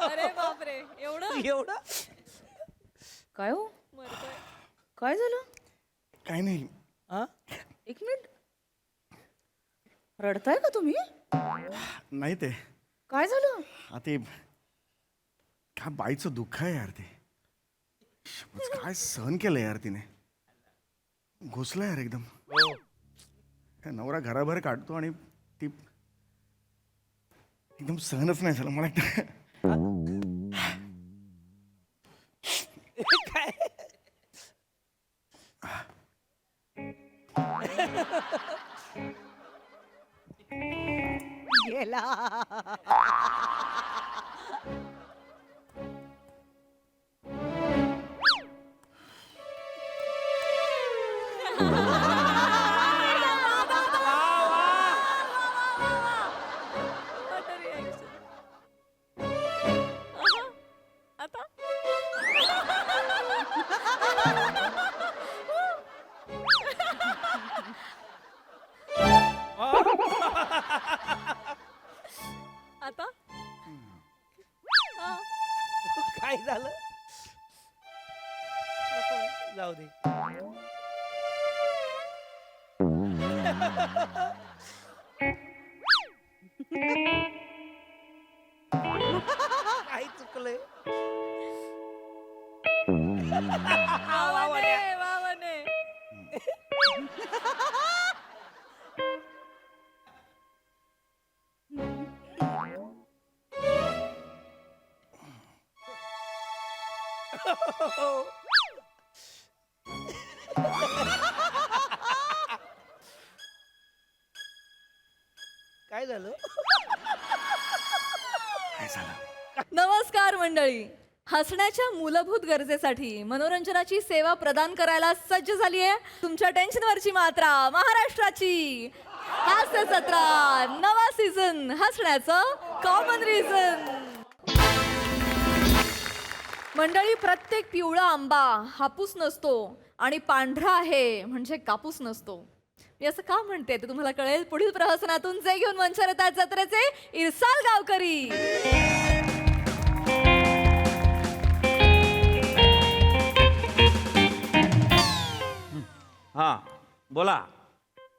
अरे बापरे, एवढं काय हो, मरतोय. काय झालं? काय नाही. एक मिनिट, रडताय का तुम्ही? नाही ते काय झालं? ते काय बाईचं दुःख आहे यार. ते काय सहन केलं यार तिने. घुसलं यार एकदम. नवरा घराबाहेर काढतो आणि ती एकदम सहनच नाही झालं मला. काय गेला. What a reaction. आता आता काय झालं? जाऊ दे. काही चुकलंय. वावने. काय झालं? काय झालं? नमस्कार मंडळी. हसण्याच्या मूलभूत गरजेसाठी मनोरंजनाची सेवा प्रदान करायला सज्ज झाली आहे तुमच्या टेन्शनवरची मात्रा महाराष्ट्राची हास्य सत्रा नवा सीझन हसण्याचं कॉमन रिझन. मंडळी, प्रत्येक पिवळा आंबा हापूस नसतो आणि पांढरा आहे म्हणजे कापूस नसतो. मी असं का म्हणते ते तुम्हाला कळेल पुढील प्रहसनातून. जे घेऊन मंचावर येतात जत्रेचे इरसाल गावकरी. हा बोला.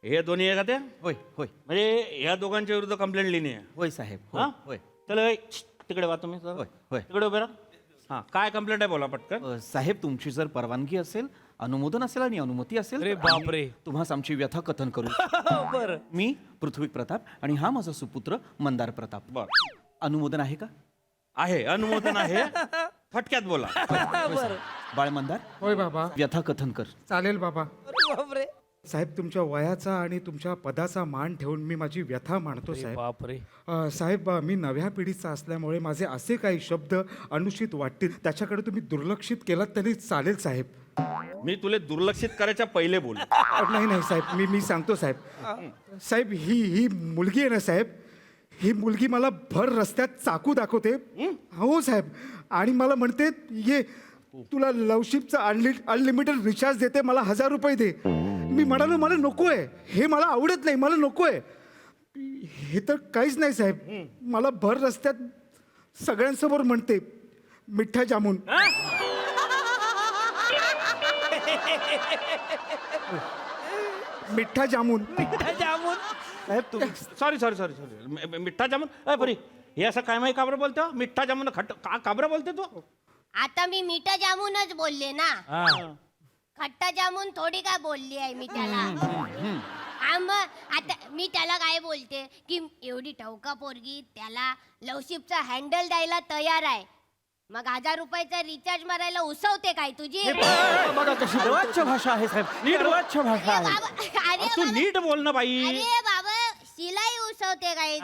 हे दोन्ही आहे का ते? होय होय म्हणजे ह्या दोघांच्या विरुद्ध कंप्लेंट लिहिली आहे. होय साहेब हा होय होय चला ए, तिकडे वा तुम्ही. होय, होय. तिकडे उभे राहा. हा काय कंप्लेंट आहे बोला पटकन. साहेब, तुमची जर परवानगी असेल, अनुमोदन असेल आणि अनुमती असेल अरे तर आम्ही बापरे. तुम्हास आमची व्यथा कथन करू. बर. मी पृथ्वी प्रताप आणि हा माझा सुपुत्र मंदार प्रताप. बर अनुमोदन आहे का? आहे, अनुमोदन आहे. फटक्यात बोला. बर. बाळ मंदार, होय बाबा, व्यथा कथन कर. चालेल बाबा. अरे बापरे. साहेब, तुमच्या वयाचा आणि तुमच्या पदाचा मान ठेवून मी माझी व्यथा मांडतो साहेब. बापरे. साहेब, मी नव्या पिढीचा असल्यामुळे माझे असे काही शब्द अनुचित वाटतील त्याच्याकडे तुम्ही दुर्लक्षित केलात तरी चालेल साहेब. मी तुला दुर्लक्षित करायच्या पहिले बोल. नाही नाही साहेब, मी सांगतो साहेब. साहेब, ही मुलगी आहे ना साहेब, ही मुलगी मला भर रस्त्यात चाकू दाखवते. हो साहेब, आणि मला म्हणते ये तुला लवशिपचं अनलिमिटेड रिचार्ज देते, मला 1000 रुपये दे. मी म्हणालो मला नको आहे, हे मला आवडत नाही, मला नको आहे. हे तर काहीच नाही साहेब, मला भर रस्त्यात सगळ्यांसमोर म्हणते मिठ्ठा जामून. मिठ्ठा जामून. जामून. साहेब, तुम्ही सॉरी सॉरी सॉरी सॉरी. मिठ्ठा जामून. अय बरी हे असं काय माहिती का बरं बोलतो? मिठ्ठा जामून का बरं बोलते तू? आता मी मीठा जामूनच बोलले ना. हा. खट्टा जामून थोडी काय बोलली आहे मी त्याला. मग आता मी त्याला काय बोलते की एवढी टवका पोरगी त्याला लवशिपचा हँडल द्यायला तयार आहे, मग 1000 रुपयाचा रिचार्ज मारायला उसवते काय तुझी? बघा कशी अर्वाच्य भाषा आहे साहेब, नीट बोल. अर्वाच्य भाषा आहे. अरे तू बाबा, नीट बोल ना बाई. अरे बाबा, शिलाई उसवते काय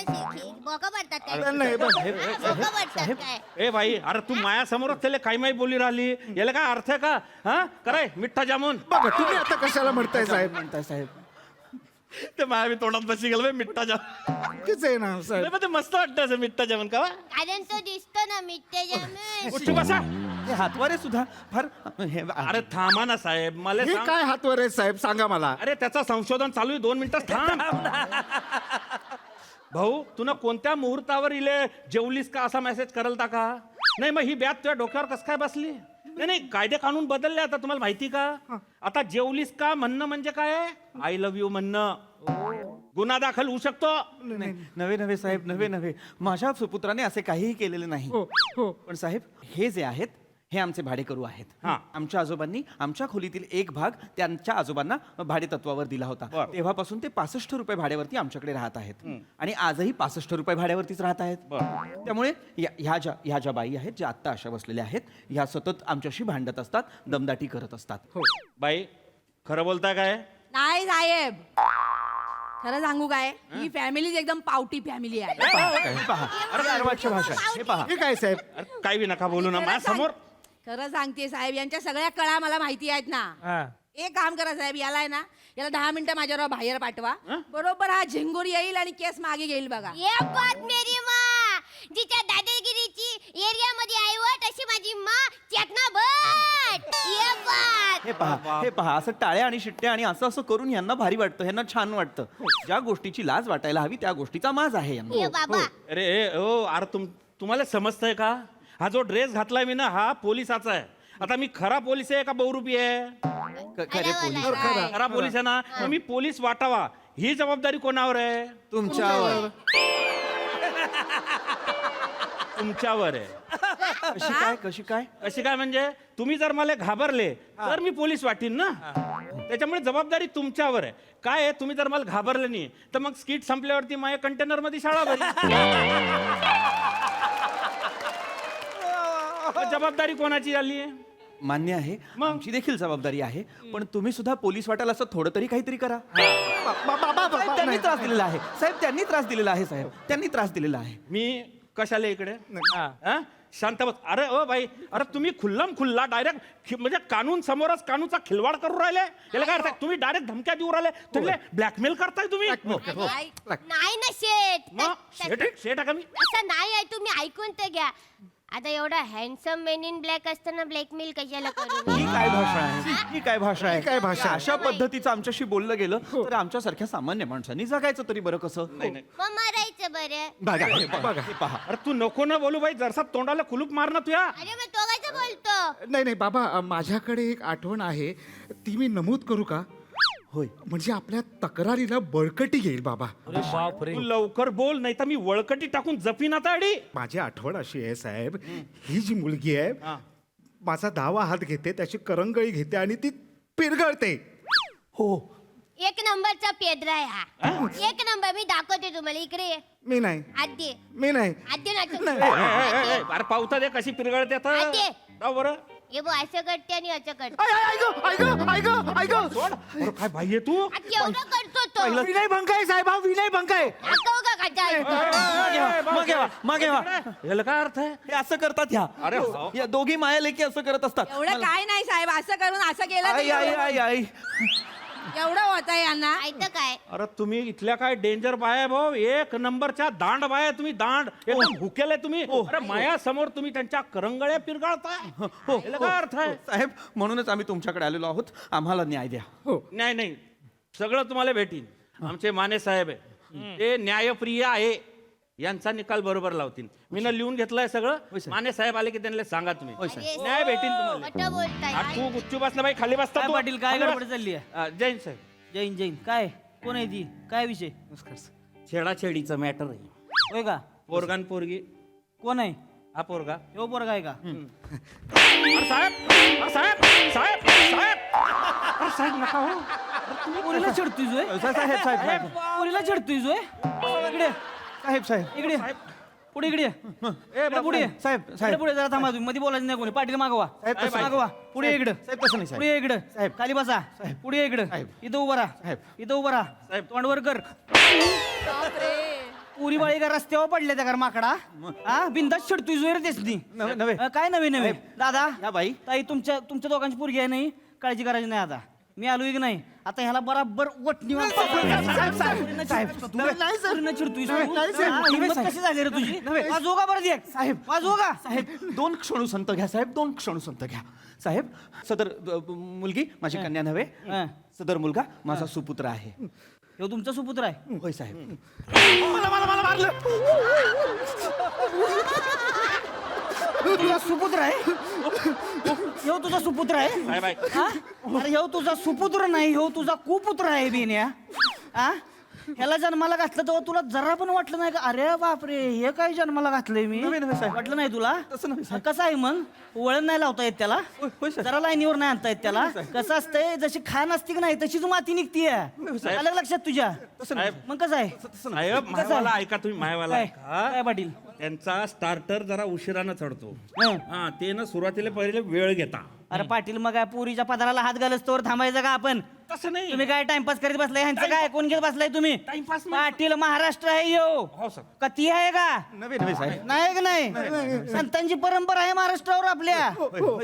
तुझी? बोका पडतात काय? बोका पडतात काय? ए बाई, अरे तू माया समोरच त्याला काही माही बोली राहिली. याला काय अर्थ आहे का? हा कराय मिठ्ठा जामून. बघा तुम्ही आता कशाला म्हणताय साहेब? म्हणताय साहेब. ते माया तोंडात बसी गेलं मिठ्ठा जामून. नक्कीच आहे ना साहेब. नाही, पण ते मस्त वाटतं असं मिठ्ठा जामून का? कारण तो दिसतो ना मिठ्ठा जामून. उठ बसा. हे हातवारे सुद्धा फार अरे थांबा ना साहेब, मला हे सांग. काय हातवर आहे साहेब, सांगा मला. अरे त्याचं संशोधन चालू आहे, 2 मिनिटं थांब. भाऊ तुला कोणत्या मुहूर्तावर इले जेवलीस का असा मेसेज करलता का? नाही मग ही बॅग तुझ्या डोक्यावर कस काय बसली? नाही नाही, कायदे कानून बदलले आता, तुम्हाला माहिती का? आता जेवलीस का म्हणणं म्हणजे काय? आय लव्ह यू म्हणणं गुन्हा दाखल होऊ शकतो. नव्हे नव्हे साहेब, नव्हे. माझ्या सुपुत्राने असे काहीही केलेले नाही. हो. पण साहेब, हे जे आहेत हे आमचे भाडेकरू आहेत. हा. आमच्या आजोबांनी आमच्या खोलीतील एक भाग त्यांच्या आजोबांना भाडे तत्वावर दिला होता. बरं. तेव्हापासून ते 65 रुपये भाड्यावरती आमच्याकडे राहत आहेत. आणि आजही 65 रुपये भाड्यावरतीच राहत आहेत. त्यामुळे ह्या ज्या बाई आहेत, ज्या आत्ता अशा बसलेल्या आहेत, ह्या सतत आमच्याशी भांडत असतात, दमदाटी करत असतात. बाई खरं बोलताय काय? नाही साहेब, खरं सांगू काय, ही फॅमिली एकदम पावटी फॅमिली आहे. हे पहा, अरे अर्वाच्य भाषा आहे. हे पहा, हे काय साहेब? अरे काही बी नका बोलू ना माझ्या समोर. खरं सांगते साहेब, यांच्या सगळ्या कळा मला माहिती आहेत ना. हा. एक काम करा साहेब, याला आहे ना, याला 10 मिनिटं माझ्यावर बाहेर पाठवा. बरोबर हा झिंगूर येईल आणि केस मागे घेईल बघा. ये बात मेरी माँ, जिच्या दादागिरीची एरियामध्ये आई व तशी माझी माँ चेतना भट. ये बात. हे पहा, असं टाळ्या आणि शिट्ट्या आणि असं असं करून यांना भारी वाटतं, यांना छान वाटतं. ज्या गोष्टीची लाज वाटायला हवी त्या गोष्टीचा माज आहे यांना. ये बाबा. अरे ओ अरे तुम्हाला समजतंय का? हा जो ड्रेस घातलाय मी ना, हा पोलिसाचा आहे. आता मी खरा पोलीस आहे का बहुरूपी आहे? खरे पोलीस खरा पोलीस आहे ना, मग मी पोलीस वाटावा ही जबाबदारी कोणावर आहे? तुमच्यावर. तुमच्यावर आहे. कशी काय अशी काय म्हणजे? तुम्ही जर मला घाबरले तर मी पोलीस वाटीन ना. त्याच्यामुळे जबाबदारी तुमच्यावर आहे. काय आहे, तुम्ही जर मला घाबरले नाही तर मग स्किट संपल्यावरती माझ्या कंटेनर मध्ये शाळा भरी. जबाबदारी कोणाची झाली आहे? मान्य आहे, आमची देखील जबाबदारी आहे. पण तुम्ही सुद्धा पोलीस वाटायला असं थोडं तरी काहीतरी करा. साहेब, त्यांनी त्रास दिलेला आहे साहेब, त्यांनी त्रास दिलेला आहे साहेब, त्यांनी त्रास दिलेला आहे. मी कशाला इकडे? हा? शांत बस. अरे ओ बाई, अरे तुम्ही खुल्लम खुल्ला डायरेक्ट म्हणजे कानून समोरच कानूनचा खिलवाड करून राहिले. याला काय अर्थ आहे? तुम्ही डायरेक्ट धमक्या देऊ राहिले, तुम्ही ब्लॅकमेल करताय तुम्ही. नाही ना शेठ. मग शेट आहे का मी? असं नाही आहे, तुम्ही ऐकून तर घ्या. आता एवढा हँडसम मेन इन ब्लॅक असताना ब्लॅकमेल कशाला करू? ही काय भाषा आहे? ही काय भाषा आहे? काय भाषा आहे? अशा पद्धतीचं आमच्याशी बोललं गेलं तर आमच्यासारख्या सामान्य माणसांनी जगायचं तरी बरं कसं? नाही नाही. मग मरायचं बरं. बघा, हे पहा. अरे तू नको ना बोलू बाई, जरसा तोंडाला कुलूप मार ना तुया. अरे मग तो कसं बोलतो? नाही बाबा, माझ्याकडे एक आठवण आहे, ती मी नमूद करू का? होय. म्हणजे आपल्या तक्रारीला बळकटी येईल बाबा. अरे बापरे. तू लवकर बोल, नाही तर मी वळकटी टाकून जपीन आता अडी. माझी आठवण अशी आहे साहेब, ही जी मुलगी आहे, माझा डावा हात घेते, त्याची करंगळी घेते आणि ती पिरगळते. हो. एक नंबरचा पेद्रा आहे हा. एक नंबर. मी दाखवते तुम्हाला. इकडे ये. मी नाही, आद्य मी नाही. आद्य नाटक. अरे पावता दे कशी पिरगळते आता. आद्य. जाऊ बरं. ये बो असं करते आणि असं करते. अरे काय भाई आहे तू? आ, केवढं करतो तो. विनय भंग आहे साहेब, हा विनय भंग आहे. दाखव का खाचाल? मागे वा. याला काय अर्थ आहे? हे असं करतात ह्या. अरे या दोघी माया लेकी असं करत असतात. एवढं काय नाही साहेब, असं करून असं केलं आई आई आई आई एवढं होत आहे यांना. ऐकतं काय? अरे तुम्ही इथल्या काय डेंजर बाय भाऊ, एक नंबरच्या दांड बाय तुम्ही, दांड एकदम भुकेले तुम्ही. अरे माया समोर तुम्ही त्यांच्या करंगळ्या पिरगाळताय. याला काय अर्थ आहे? साहेब, म्हणूनच आम्ही तुमच्याकडे आलेलो आहोत. आम्हाला न्याय द्या. नाही नाही, सगळं तुम्हाला भेटीन. आमचे माने साहेब आहे, ते न्यायप्रिय आहे, यांचा निकाल बरोबर लावतील. मी ना लिहून घेतलंय सगळं. माने साहेब आले की त्यांना सांगा तुम्ही, अरे, न्याय भेटीन तुम्हाला. खोटं बोलताय. आ, तू गुच्चू बसला बाई, खाली बसता काय तू. पाटील, काय खाली बस. गडबड चालली आहे? जैन साहेब, जैन जैन काय कोण आहे ती? काय विषय? छेडाछेडीचं मॅटर आहे. होय का? पोरगान पोरगी. कोण आहे? हा पोरगा. हो पोरगा आहे का? अरे साहेब, अरे साहेब, साहेब, साहेब, अरे साहेब नका हो. पोरीला चिडतोय जोय? साहेब साहेब पोरीला चिडतोय जोय? इकडे साहेब साहेब इकडे पुढे इकडे इकडे पुढे साहेब इकडे साहेब पुढे जरा थांबा, तुम्ही मध्ये बोलायचं नाही कोणी. पाटील मागवा, साहेब, तसं मागवा. पुढे इकडे, साहेब तसं नाही साहेब. पुढे इकडे साहेब. खाली बसा. पुढे इकडे साहेब. इथं उभा राहा. साहेब. इथं उभा राहा. साहेब. तोंडवर कर. पुरी बाळी का रस्त्यावर पडले त्या का माकडा? हा बिंदास चिडतोय जोय रे तेच नव्हे. काय नवीन नवीन दादा या बाई. ताई, तुमच्या दोघांची पोरगी आहे नाही, काळजी करायची नाही. आता मी आलोय की नाही, आता ह्याला बराबर वटणी कशी झाली रे तुझी? वाजवू का परत एक? साहेब. वाजवू का? साहेब, 2 क्षणू संत घ्या साहेब, 2 क्षणू संत घ्या. साहेब, सदर मुलगी माझी कन्या नव्हे, हं. सदर मुलगा माझा सुपुत्र आहे. ह्यो तुमचा सुपुत्र आहे होय साहेब. तुझा सुपुत्र आहे ह्यो तुझा सुपुत्र आहे बाय बाय. हा? अरे ह्यो तुझा सुपुत्र नाही ह्यो तुझा कुपुत्र आहे बेन्या हा ह्याला जन्माला घातलं तेव्हा तुला जरा पण वाटलं नाही का अरे बापरे हे काय जन्माला घातलंय मी नव्हे, नव्हे, साहेब. वाटलं नाही तुला तसं नव्हे, साहेब. कसं आहे मग वळण नाही लावता येत त्याला होय, साहेब. जरा लाईनीवर नाही आणता येत त्याला कसं असतंय जशी खाण असते की नाही तशीच माती निघतीये अलग लक्षात तुझ्या साहेब मग कसं आहे साहेब मायवाला ऐका तुम्ही मायवाला काय ऐका. काय पाटील त्यांचा स्टार्टर जरा उशिरानं चढतो हं. हा ते ना सुरुवातीला पहिले वेळ घेता. अरे पाटील मग काय पुरीच्या पदाराला हात घालस तोवर थांबायचं का आपण तसं नाही. तुम्ही काय टाइमपास करीत बसलाय ह्यांचं काय कोण घेत बसलाय तुम्ही टाइमपास नाही. पाटील महाराष्ट्र आहे यो हो सर. कती आहे का नव्हे नव्हे साहेब. नाही का नाही संतांची परंपरा आहे महाराष्ट्रावर आपल्या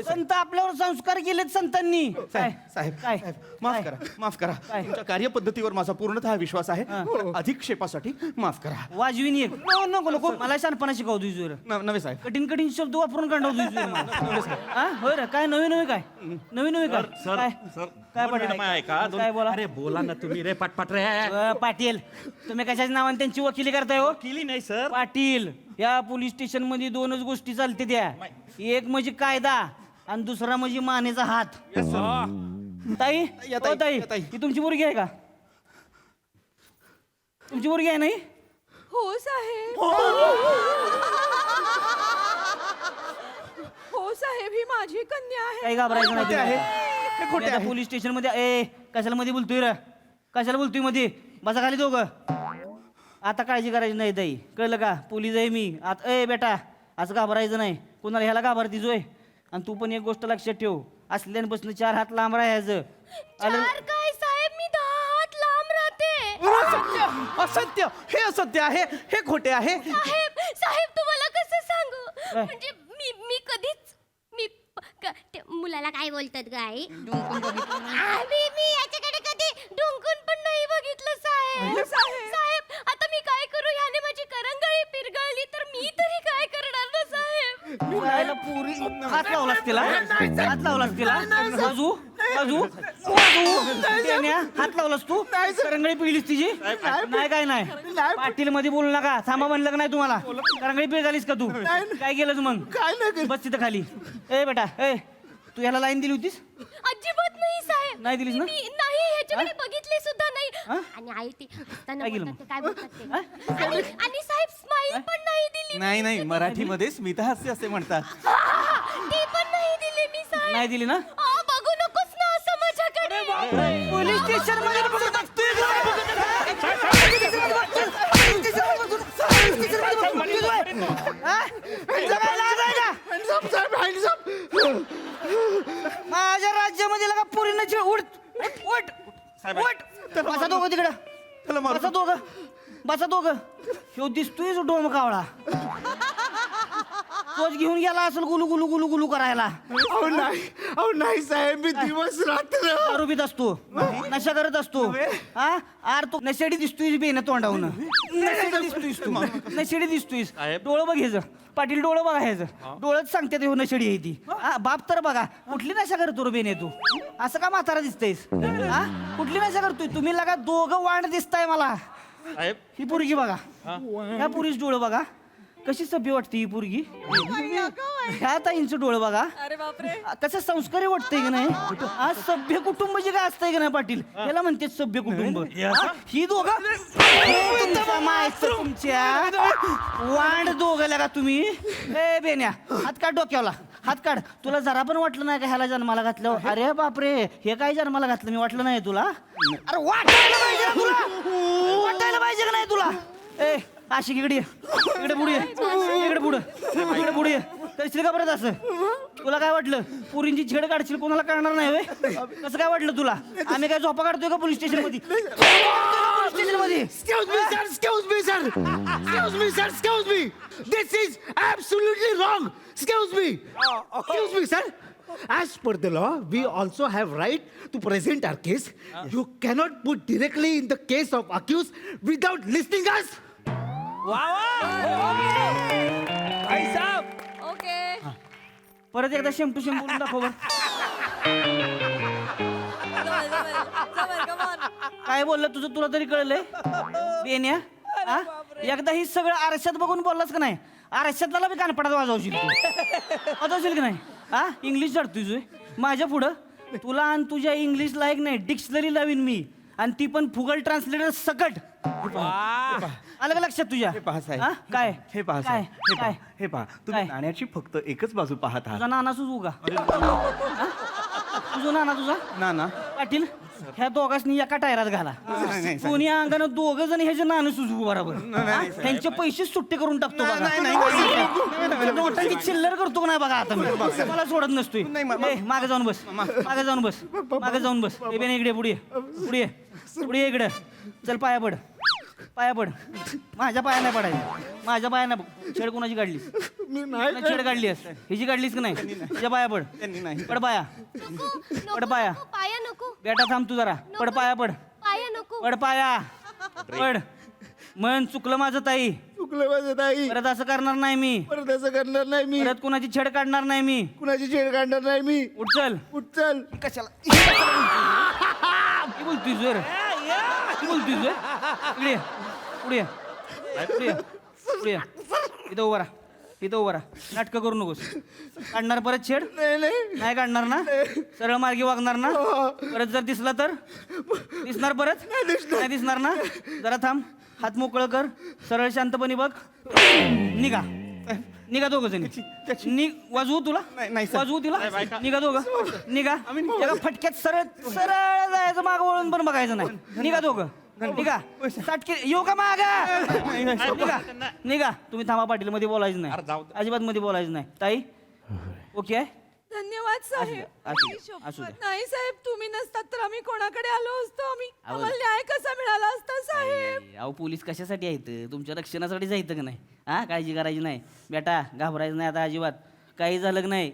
संत आपल्यावर संस्कार केलेत संतांनी काय साहेब काय साहेब, माफ करा माफ करा काय? तुमच्या कार्यपद्धतीवर माझा पूर्णतः विश्वास आहे पण अधिक्षेपासाठी माफ करा. वाजवीन एक नको नको मला शानपणा शिकवतो तुझ्यावर नव्हे साहेब. कठीण कठीण शब्द वापरून काढवतो होय रे काय नवीन नवीन काय नवीन नवीन काय सर काय सर काय दोन मिनिटं पाटील ऐका दोन- काय बोला अरे बोला ना तुम्ही रे पाटपाट रे. पाटील तुम्ही कशाच्या नावाने त्यांची वकिली करताय हो केली नाही सर. पाटील या पोलीस स्टेशन मध्ये दोनच गोष्टी चालते त्या एक म्हणजे कायदा आणि दुसरा म्हणजे मानेचा हात ताई या ओ ताई या ताई. ही तुमची मुलगी आहे का तुमची मुलगी आहे नाही हो साहेब हो साहेब ही माझी कन्या आहे काही घाबरायचं नाही खोटे आहे. तुम्ही. हे खोटे मी आता आहे. पोलीस स्टेशन मध्ये ए कशाला मध्ये बोलतोय रे कशाला बोलतोय मध्ये बसा खाली दोघं आता काळजी करायची नाही ताई कळलं का पोलीस आहे मी आता ए बेटा असं घाबरायचं नाही कोणाला ह्याला घाबरतीच होय आणि तू पण एक गोष्ट लक्षात ठेव असल्यापासून 4 हात लांब राहायचं आलं चार काय साहेब मी 10 हात लांब राहते असत्य असत्य हे असत्य आहे हे खोटे आहे. साहेब साहेब तुम्हाला कसं सांगू काय? म्हणजे मी कधीच ते मुलाला काय बोलतात गाई मी याच्याकडे कधी डुंकून पण नाही बघितलं साहेब साहेब आता मी काय करू याने माझी करंगळी पिरगळली तर मी तरी काय करणार ना साहेब जायला पुरी हात लावलास तिला हात लावलास तिला बाजू बाजू बाजू त्याने हात लावलास तू करंगळी पिळलीस तिची नाही काय नाही पाटील मध्ये बोलू नका थांबा म्हणलं का नाही तुम्हाला करंगळी पिळ झालीस का तू काय केलं तू मग काय नाही बस तिथं खाली ए बेटा ए तू ह्याला लाईन दिली होतीस अजिबात नाही साहेब नाही दिलीस ना? मी नाही ह्याच्याकडे बघितले सुद्धा नाही आणि आई ते हसताना काय केलं बोलतात ते काय बोलतात ते आणि साहेब स्माईल पण नाही दिली नाही नाही मराठीमध्ये स्मितहास्य असे म्हणतात. ती पण नाही दिली मी साहेब नाही दिली ना बघू नकोस ना असं माझ्याकडे पोलीस स्टेशन मध्ये माझ्या राज्यामध्ये लगा पुरीनं उठ उठ साहेब, उठ बसा दोघं तिकडं बसा दोघं बसा दोघं ह्यो दिसतोय डोम कावळा तोच घेऊन गेला असेल गुलू गुलू गुलू गुलू करायला अहो नाही साहेब मी दिवस रात्र दारू पित असतो नशा करत असतो हा आर तू नशेडी दिसतोय बेन तोंडावून नशेडी दिसतोयस तू नशेडी दिसतोयस डोळं बघ ह्याचं पाटील डोळं बघा ह्याचं डोळंच सांगते ते नशेडी आहे ती हा बाप तर बघा कुठली नशा करतो रे बेने तू असं का म्हातारा दिसतेस हा कुठली नशा करतोय तुम्ही लगा दोघं वांड दिसताय मला साहेब ही पोरगी बघा ह्या पुरीच डोळं बघा कशी सभ्य वाटते ही पोरगी ह्या ताईंचं डोळं बघा अरे बापरे कसं संस्कारी वाटतंय की नाही आज सभ्य कुटुंब जे काय असतंय की नाही पाटील याला म्हणते सभ्य कुटुंब हा? ही दोघं तुमच्या मायचं तुमच्या वांड दोघं लगा तुम्ही ए बेन्या हात काढ डोक्याला हात काढ तुला जरा पण वाटलं नाही का ह्याला जन्माला घातलं अरे बापरे हे काय जन्माला घातलं मी वाटलं नाही तुला अरे वाटायला पाहिजे ना तुला वाटायला पाहिजे का नाही तुला ए आशिक इकडे ये. इकडे पुढे ये. इकडे पुढे इकडे पुढे ये. करशील का परत असं तुला काय वाटलं पुरींची छेड काढशील कोणाला कळणार नाही व्हय? कसं काय वाटलं तुला आम्ही काय झोपा काढतोय का पोलीस स्टेशन मध्ये पोलीस स्टेशन मध्ये Excuse me, sir. Excuse me, sir. Excuse me, sir. Excuse me. This is absolutely wrong. Excuse me. Excuse me, sir. As per the law, we also have right to present our case. You cannot put directly in the case of accused without listening us. भाई साहब okay परत एकदा शेम to शेम बोलून दाखव बरं. जमेल, जमेल. जमेल, come on. काय बोललं तुझं तुला तरी कळलंय बेन्या हा? एकदा ही सगळं आरशात बघून बोललास का नाही आरशातला बी कानपडात वाजवशील तू वाजवशील की नाही हा इंग्लिश जाणतोय तुझं माझ्या पुढं तुला आणि तुझ्या इंग्लिशला एक नाही डिक्शनरी लावीन मी आणि ती पण फुगल ट्रान्सलेटर सकट आलं का लक्षात तुझ्या हे पहा साहेब हा? काय हे पहा काय साहेब हे पहा काय हे पहा तुम्ही काय? नाण्याची फक्त एकच बाजू पाहत आहात तुझा नाना सुचवू का तुझा नाना तुझा नाना पाटील ह्या दोघांनी एका टायरात घाला नाही, नाही, दोन्ही अंगानं दोघं जण ह्याचे नाणं सुचवू बरोबर हा? त्यांचे पैसे सुट्टे करून टाकतो बघा. तुमच्या नोटांची चिल्लर करतो का नाही बघा आता मी मला सोडत नसतोय ए, मागे जाऊन बस मागे जाऊन बस मागे जाऊन बस ए, बेन इकडे पुढे ये. पुढे ये. पुढे ये इकडे चल पाया पड पाया पड माझ्या पाया नाही पडायचं माझ्या पाया नाही छेड कोणाची काढलीस छेड काढलीस हिची काढलीस का नाही तिच्या पाया पड पड पाया पड पाया पाया नको बेटा थांब तू जरा पड पाया पड पाया नको पड पाया पड मन चुकलं माझं ताई चुकलं माझं ताई परत असं करणार नाही मी परत असं करणार नाही मी परत कुणाची छेड काढणार नाही मी कुणाची छेड काढणार नाही मी उठ चल उचल की बोलतोय जोर की बोलतोय जोर इकडे ये. पुढे ये. पुढे ये. पुढे ये. इथं उभा राहा इथं उभा राहा नाटकं करू नकोस काढणार परत छेड नाही नाही नाही काढणार ना सरळ मार्गी वागणार ना परत जर दिसला तर दिसणार परत नाही दिसणार ना जरा थांब हात मोकळं कर सरळ शांतपणे बघ निघा निघा दोघं जणी वाजवू तुला नाही, सर. वाजवू तुला निघा दोघं निघा त्याला फटक्यात सरळ सरळ जायचं माग वळून पण बघायचं नाही निघा दोघं निघा साटके येऊ का माग निघा निघा तुम्ही थांबा पाटील मध्ये बोलायचं अरे जाऊ नाही दे. अजिबात मध्ये बोलायचं नाही ताई ओके आहे धन्यवाद साहेब असू दे, असू दे. नाही साहेब तुम्ही नसतात तर आम्ही कोणाकडे आलो असतो आम्ही आवाज- आम्हाला न्याय कसा मिळाला असता साहेब अहो पोलीस कशासाठी आहेत तुमच्या रक्षणासाठी जायचं का नाही हा काळजी करायची नाही बेटा घाबरायचं नाही आता अजिबात काही झालं का नाही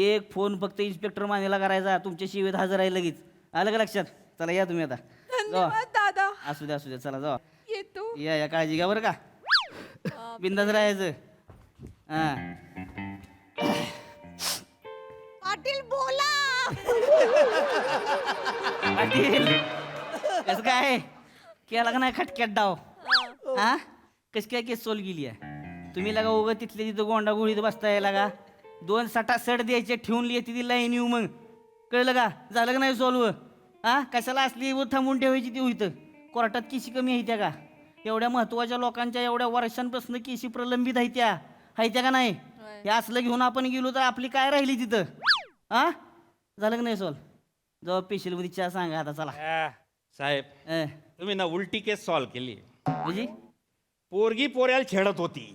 एक फोन फक्त इन्स्पेक्टर मानेला करायचा तुमच्या शिवेत हजर आहे लगेच आलं का लक्षात चला या तुम्ही आता धन्यवाद दादा असू द्या चला जावा येतो या काळजी घ्या बरं का बिंदास राहायचं हा पाटील बोला पाटील कसं काय केला का नाही खटक्यात डाव हा कशी काय केस सोल गेली आहे तुम्ही लगा उगं तिथले तिथं गोंडा गोळीत बसताय लगा 2 सटा सड द्यायचे ठेवून लिहिते ती लाईन येऊ मग कळलं का झालं का नाही सॉल्व हा कशाला असली व थांबून ठेवायची ती होईतं कोर्टात केशी कमी आहे त्या का एवढ्या महत्वाच्या लोकांच्या एवढ्या वर्षांपासून केशी प्रलंबित आहे त्या का नाही हे असलं घेऊन आपण गेलो तर आपली काय राहिली तिथं हा झालं का नाही सॉल्व जेव्हा पेशलमध्ये चहा सांगा आता चला साहेब अं, तुम्ही ना उलटी केस सॉल्व केली म्हणजे पोरगी पोऱ्याला छेडत होती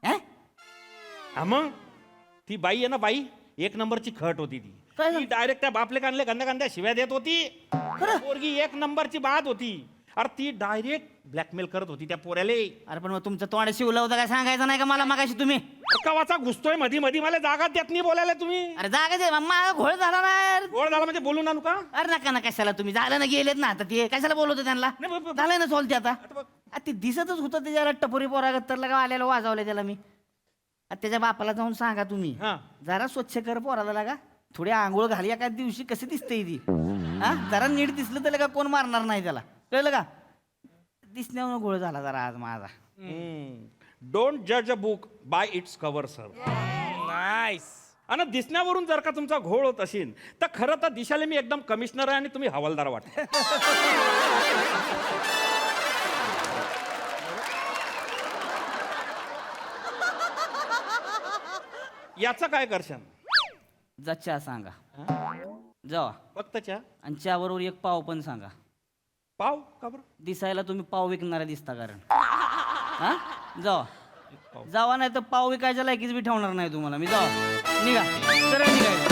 अं? हा मग ती बाई आहे ना बाई 1 नंबरची खट होती काय ती डायरेक्ट त्या बापले कानले गंद्या शिव्या देत होती पोरगी 1 नंबरची बाद होती अरे ती डायरेक्ट ब्लॅकमेल करत होती त्या पोऱ्याले अरे पण मग तुमचं तोंड शिवलं होतं काय सांगायचं नाही का मला मागाशी तुम्ही कवाचा घुसतोय मधी मधी मला जागा देत नाही बोलायला तुम्ही अरे जागा दे माझा घोळ झाला ना यार. गोड झाला म्हणजे बोलू ना का अरे नका ना कशाला तुम्ही झालं ना गेलेत ना आता ते कशाला बोलवतो त्यांना नाही, झालंय ना सोलते आता आ, ते दिसतच होतं त्याच्याला टपोरी पोरागत तर लगा आल्याला वाजवलं त्याला मी आ, त्याच्या बापाला जाऊन सांगा तुम्ही हा. जरा स्वच्छ कर पोराला लागा थोडी आंघोळ घाली एका दिवशी कशी दिसते ती हा जरा नीट दिसलं तर लगा कोण मारणार नाही त्याला कळलं का दिसण्यावर घोळ झाला जरा आज माझा डोंट जज a book by it's cover sir nice आणि दिसण्यावरून जर का तुमचा घोळ होत असेल तर खरं तर दिशाला मी एकदम कमिशनर आहे आणि तुम्ही हवालदार वाटता याचं काय करशान जा चहा सांगा जावा फक्त चहा आणि चहाबरोबर एक पाव पण सांगा पाव का बरं दिसायला तुम्ही पाव विकणारा दिसता कारण हा जावा जावा नाही तर पाव विकायच्या लायकीच बी ठेवणार नाही तुम्हाला मी जावा निघा सरळ निघायचं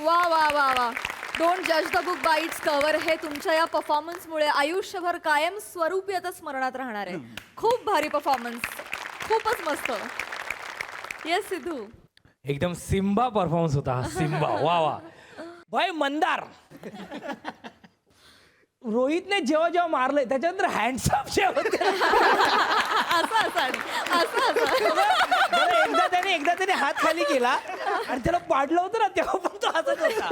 वा वा वा वा डोंट जज the book by it's cover हे तुमच्या या परफॉर्मन्समुळे आयुष्यभर कायम स्वरूपी आता स्मरणात राहणार आहे खूप भारी परफॉर्मन्स खूपच मस्त येस सिद्धू एकदम सिम्बा परफॉर्मन्स होता हा सिम्बा वा वा भाई मंदार रोहितने जेव्हा जेव्हा मारलंय त्याच्यानंतर हँडसअप जे होते असं असं आणि असं असं बरं, एकदा त्याने हात खाली केला आणि त्याला पाडलं होतं ना तेव्हा पण तो हसत होता.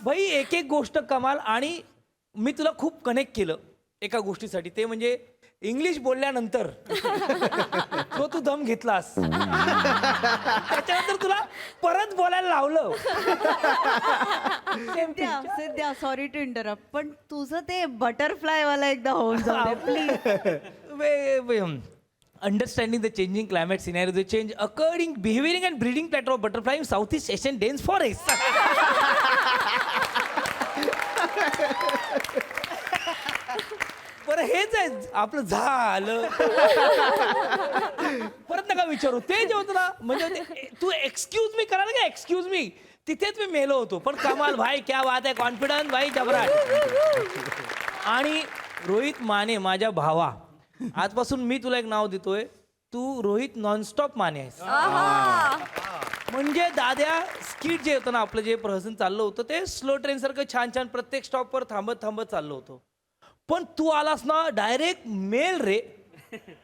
भाई एक एक गोष्ट कमाल. आणि मी तुला खूप कनेक्ट केलं एका गोष्टीसाठी, ते म्हणजे इंग्लिश बोलल्यानंतर तो तू दम घेतलास, त्याच्यानंतर तुला परत बोलायला लावलं. सिद्ध्या सॉरी टू इंटरप्ट, पण तुझं ते बटरफ्लाय वाला एकदा होऊन जाऊ please. Understanding the changing climate scenario, the change according behaviouring and breeding pattern of butterfly in south east Asian dense forest. बरं हेच आहे आपलं झालं. परत नका विचारू. ते जे होतं ना, म्हणजे तू एक्सक्यूज मी करा ना का एक्सक्यूज मी, तिथेच मी मेलो होतो. पण कमाल भाई, क्या बात आहे, कॉन्फिडन्स भाई जबराट. आणि रोहित माने माझ्या भावा, आजपासून मी तुला एक नाव देतोय, तू रोहित नॉनस्टॉप माने आहेस. म्हणजे दाद्या स्किट जे होतं ना आपलं, जे प्रहसन चाललं होतं ते स्लो ट्रेन सारखं छान छान प्रत्येक स्टॉपवर थांबत थांबत चाललं होतं. पण तू आलास ना डायरेक्ट मेल रे,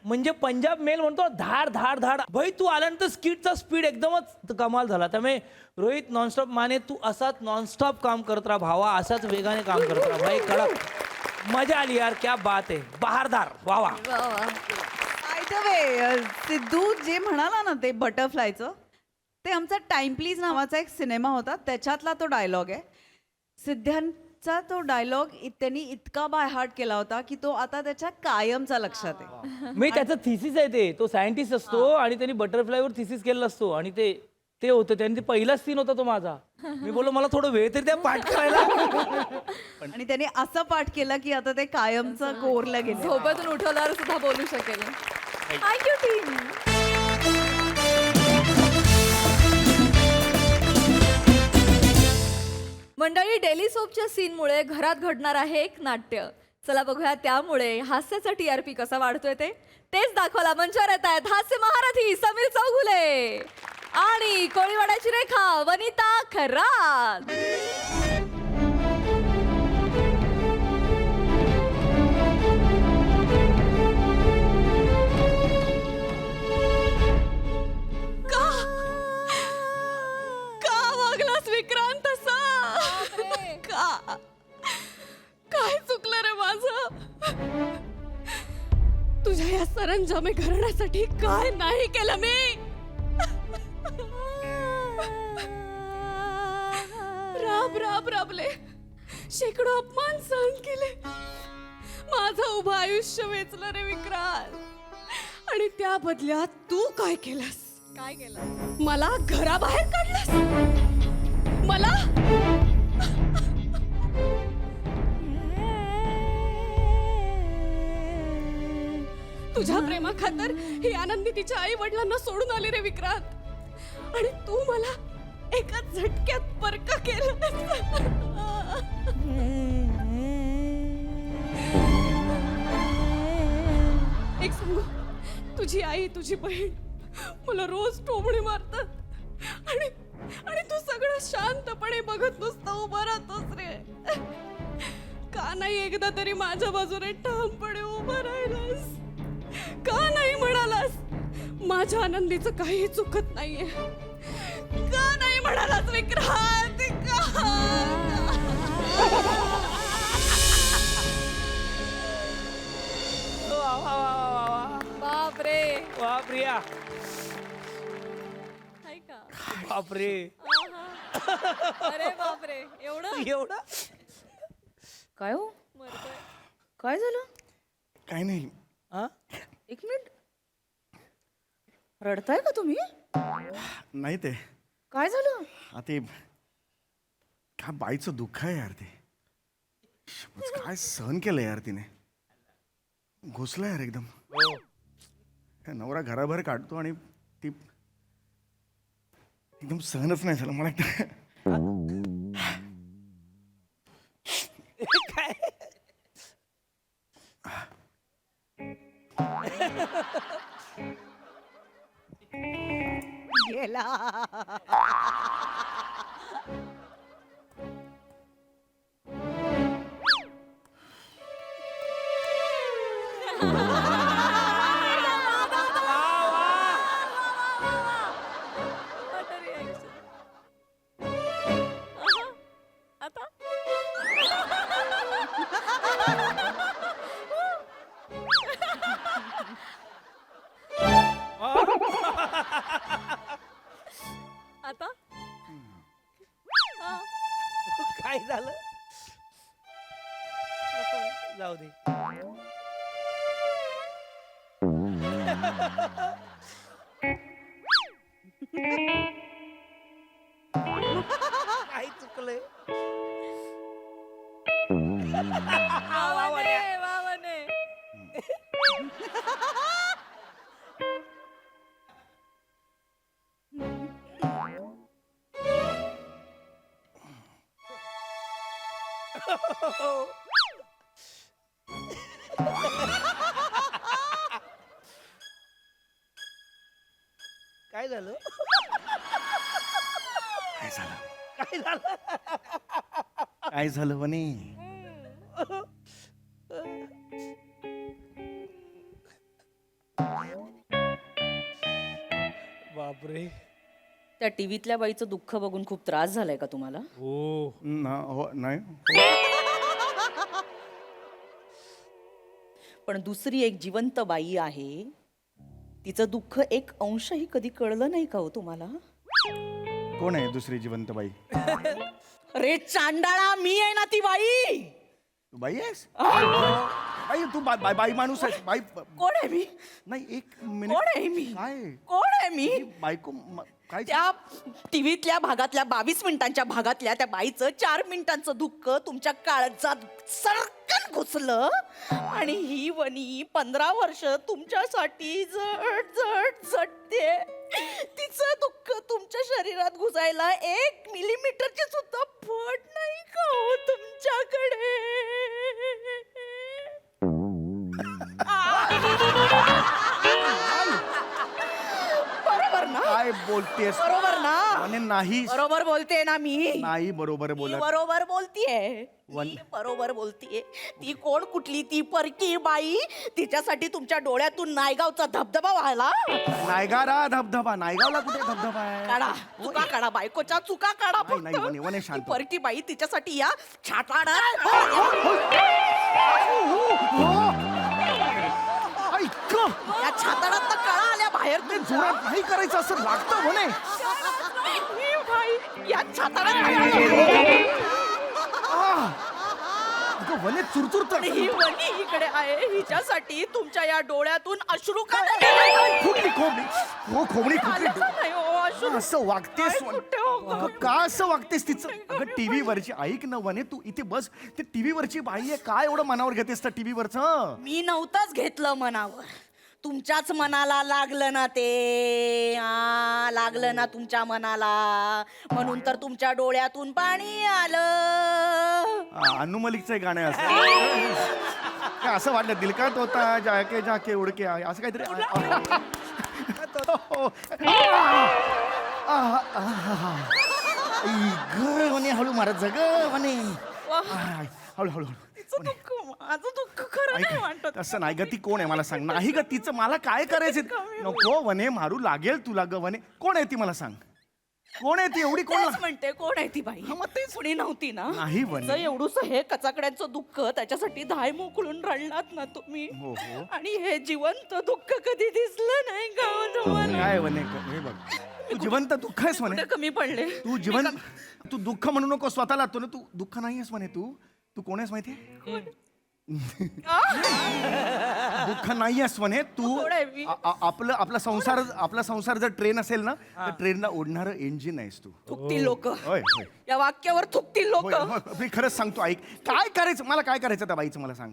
म्हणजे पंजाब मेल म्हणतो धाड धाड धाड. भाई तू आल्यानंतर स्किटचा स्पीड एकदमच कमाल झाला. त्यामुळे रोहित नॉनस्टॉप माने, तू असाच नॉनस्टॉप काम करत राहा भावा, असाच वेगाने काम करत राहा भाई. कडक मजा आली यार, क्या बात आहे, बहारदार. वा वा. बाय द वे, सिद्धू जे म्हणाला ना ते बटरफ्लायचं, ते आमचा टाइम प्लीज नावाचा एक सिनेमा होता, त्याच्यातला तो डायलॉग आहे. सिद्ध्यांचा तो डायलॉग त्यांनी इतका बाय हार्ट केला होता की तो आता त्याच्या कायमचा लक्षात आहे. मी त्याचं थिसिस आहे ते, तो सायंटिस्ट असतो आणि त्यांनी बटरफ्लायवर थिसिस केलेला असतो. आणि ते होतं त्यांनी, ते पहिलाच सीन होता तो माझा. मी बोललो मला थोडं वेळ तरी त्या पाठ करायला. आणि त्याने असं पाठ केलं की आता ते कायमचं कोरलं गेलं. झोपेतून उठवल्यावर सुद्धा बोलू शकेल. Thank you team. मंडळी, डेली सोपच्या सीनमुळे घरात घडणार आहे एक नाट्य. चला बघूया त्यामुळे हास्याचा TRP कसा वाढतोय तेच दाखवायला मंचावर येत आहेत हास्य महारथी समीर चौगुले आणि कोळीवाड्याची रेखा वनिता खरात. का वागलास विक्रांत असा? का? काय चुकलं रे माझं? तुझ्या या सरंजामे घराण्यासाठी काय नाही केलं मी? राबले, शेकडो अपमान सहन केले, माझं उभं आयुष्य वेचलं रे विक्रांत. आणि त्या बदल्यात तू काय केलंस? काय केलं? मला घराबाहेर काढलंस. मला तुझ्या प्रेमाखातर ही आनंदी तिच्या आई वडिलांना सोडून आली रे विक्रांत. आणि तू मला एका झटक्यात परका केलं. एक सांगू, तुझी आई तुझी बहीण मला रोज टोमणे मारतात आणि तू सगळं शांतपणे बघत नुसतं उभं राहतोस रे. का नाही एकदा तरी माझ्या बाजूने ठामपणे उभं राहिलास? का नाही म्हणालास माझ्या आनंदीचं काही चुकत नाहीये? का नाही म्हणालास विक्रांत? बापरे. वा प्रिया, हाय का? बापरे. अरे बापरे, एवढं काय हो, मरतोय. काय झालं? काय नाही. एक मिनिट, रडताय का तुम्ही? नाही ते काय झालं? ते काय बाईचं दुःख आहे यार. ते काय सहन केलं यार तिने. घुसला यार एकदम. नवरा घराबाहेर काढतो आणि ती एकदम सहनच नाही झालं मला. काय गेला. What a reaction. जाऊ दे. काही चुकलंय. काय झालं? काय झालं काय झालं? काय झालं वने? बापरे. त्या टीव्हीतल्या बाईचं दुःख बघून खूप त्रास झालाय का तुम्हाला? हो. हो नाही पण दुसरी एक जिवंत बाई आहे, तिचं दुःख एक अंशही कधी कळलं नाही का हो तुम्हाला? कोण आहे दुसरी जिवंत बाई? अरे चांडाळा, मी आहे ना ती बाई. तू बाई आहेस? बाई तू बाई माणूस आहेस बाई? कोण आहे मी? नाही एक मिनिट. कोण आहे मी? काय कोण आहे मी? बायको काय? त्या टीव्हीतल्या भागातल्या 22 मिनिटांच्या भागातल्या त्या बाईचं 4 मिनिटांचं दुःख तुमच्या काळजात सरकन घुसलं आणि ही वनी 15 वर्ष तुमच्यासाठी जड जड झटते. तिचं दुःख तुमच्या शरीरात घुसायला 1 मिलीमीटरची सुद्धा फट नाही का हो तुमच्याकडे? बरोबर ना? काय बोलतेस? बरोबर ना? वने नाही बरोबर बोलते ना मी? नाही बरोबर मी बोलत. बरोबर बोलतीये. वन- मी बरोबर बोलतीये. ती कोण कुठली ती परकी बाई, तिच्यासाठी तुमच्या डोळ्यातून नायगावचा धबधबा व्हायला? नायगारा धबधबा? नायगावला कुठे धबधबा आहे? काढा चुका काढा, बायकोच्या चुका काढा नाही, नाही, वने, वने, फक्त. शांत. ती परकी बाई तिच्यासाठी या छाताडा ऐक या छाताडात कळा आल्या बाहेर तुमच्या. जोरात नाही करायचं असं लागतं म्हणे. ही बाई या छाताडात अगं वने चुरचुरत ही वनी इकडे आहे, हिच्यासाठी तुमच्या या डोळ्यातून अश्रू का फुटली खोबडी. हो खोबडी फुटली. नाही हो, अश्रू असं वागतेस काय कुठे हो गं? अगं, का असं वागतेस तिचं? अगं टीव्ही वरची ऐक ना वने, तू इथे बस. ते टीव्ही वरची बाई आहे, काय एवढं मनावर घेतेस त्या टीव्ही वरचं? मी नव्हतंच घेतलं मनावर, तुमच्याच मनाला लागलं ना ते. लागलं ना तुमच्या मनाला, म्हणून तर तुमच्या डोळ्यातून पाणी आलं. अनु मलिकचं एक गाणं आहे असं. काय असं वाटलं दिल का तोता जाके जाके उडके आए, असं काहीतरी. ग म्हणे हळू मारत जग म्हणे. हळू हळू हळू. तिचं दुःख माझं दुःख खरं नाही वाटत. तसं नाही ग, ती कोण आहे मला सांग. नाही ग तिचं मला काय करायचं? नको वने, मारू लागेल तुला ग वने. कोण आहे ती मला सांग. कोण आहे ती एवढी? कोण? तेच म्हणते कोण आहे ती बाई? मग तेच कुणी नव्हती ना. नाही वने. तिचं एवढूस हे कचाकड्यांचं दुःख, त्याच्यासाठी धाय मोकळून रडलात ना तुम्ही. हो, हो. आणि हे जिवंत दुःख कधी दिसलं नाही का हो तुम्हाला? काय वने? हे बघ, तू जिवंत दुःख आहेस म्हणे. कुठे कमी पडले? तू जिवंत, तू दुःख म्हणू नको स्वतःला. तू तू दुःख नाही आहेस म्हणे. तू तू कोण आहेस माहितीये? दुःख नाही आहेस म्हणे तू. कोण आहे मी? आपला संसार जर ट्रेन असेल ना, तर ट्रेनला ओढणारं इंजिन आहेस तू. थुकतील लोक, होय होय या वाक्यावर थुकतील लोक. होय, होय. मी खरंच सांगतो, ऐक. काय करायचं मला, काय करायचं त्या बाईचं मला सांग.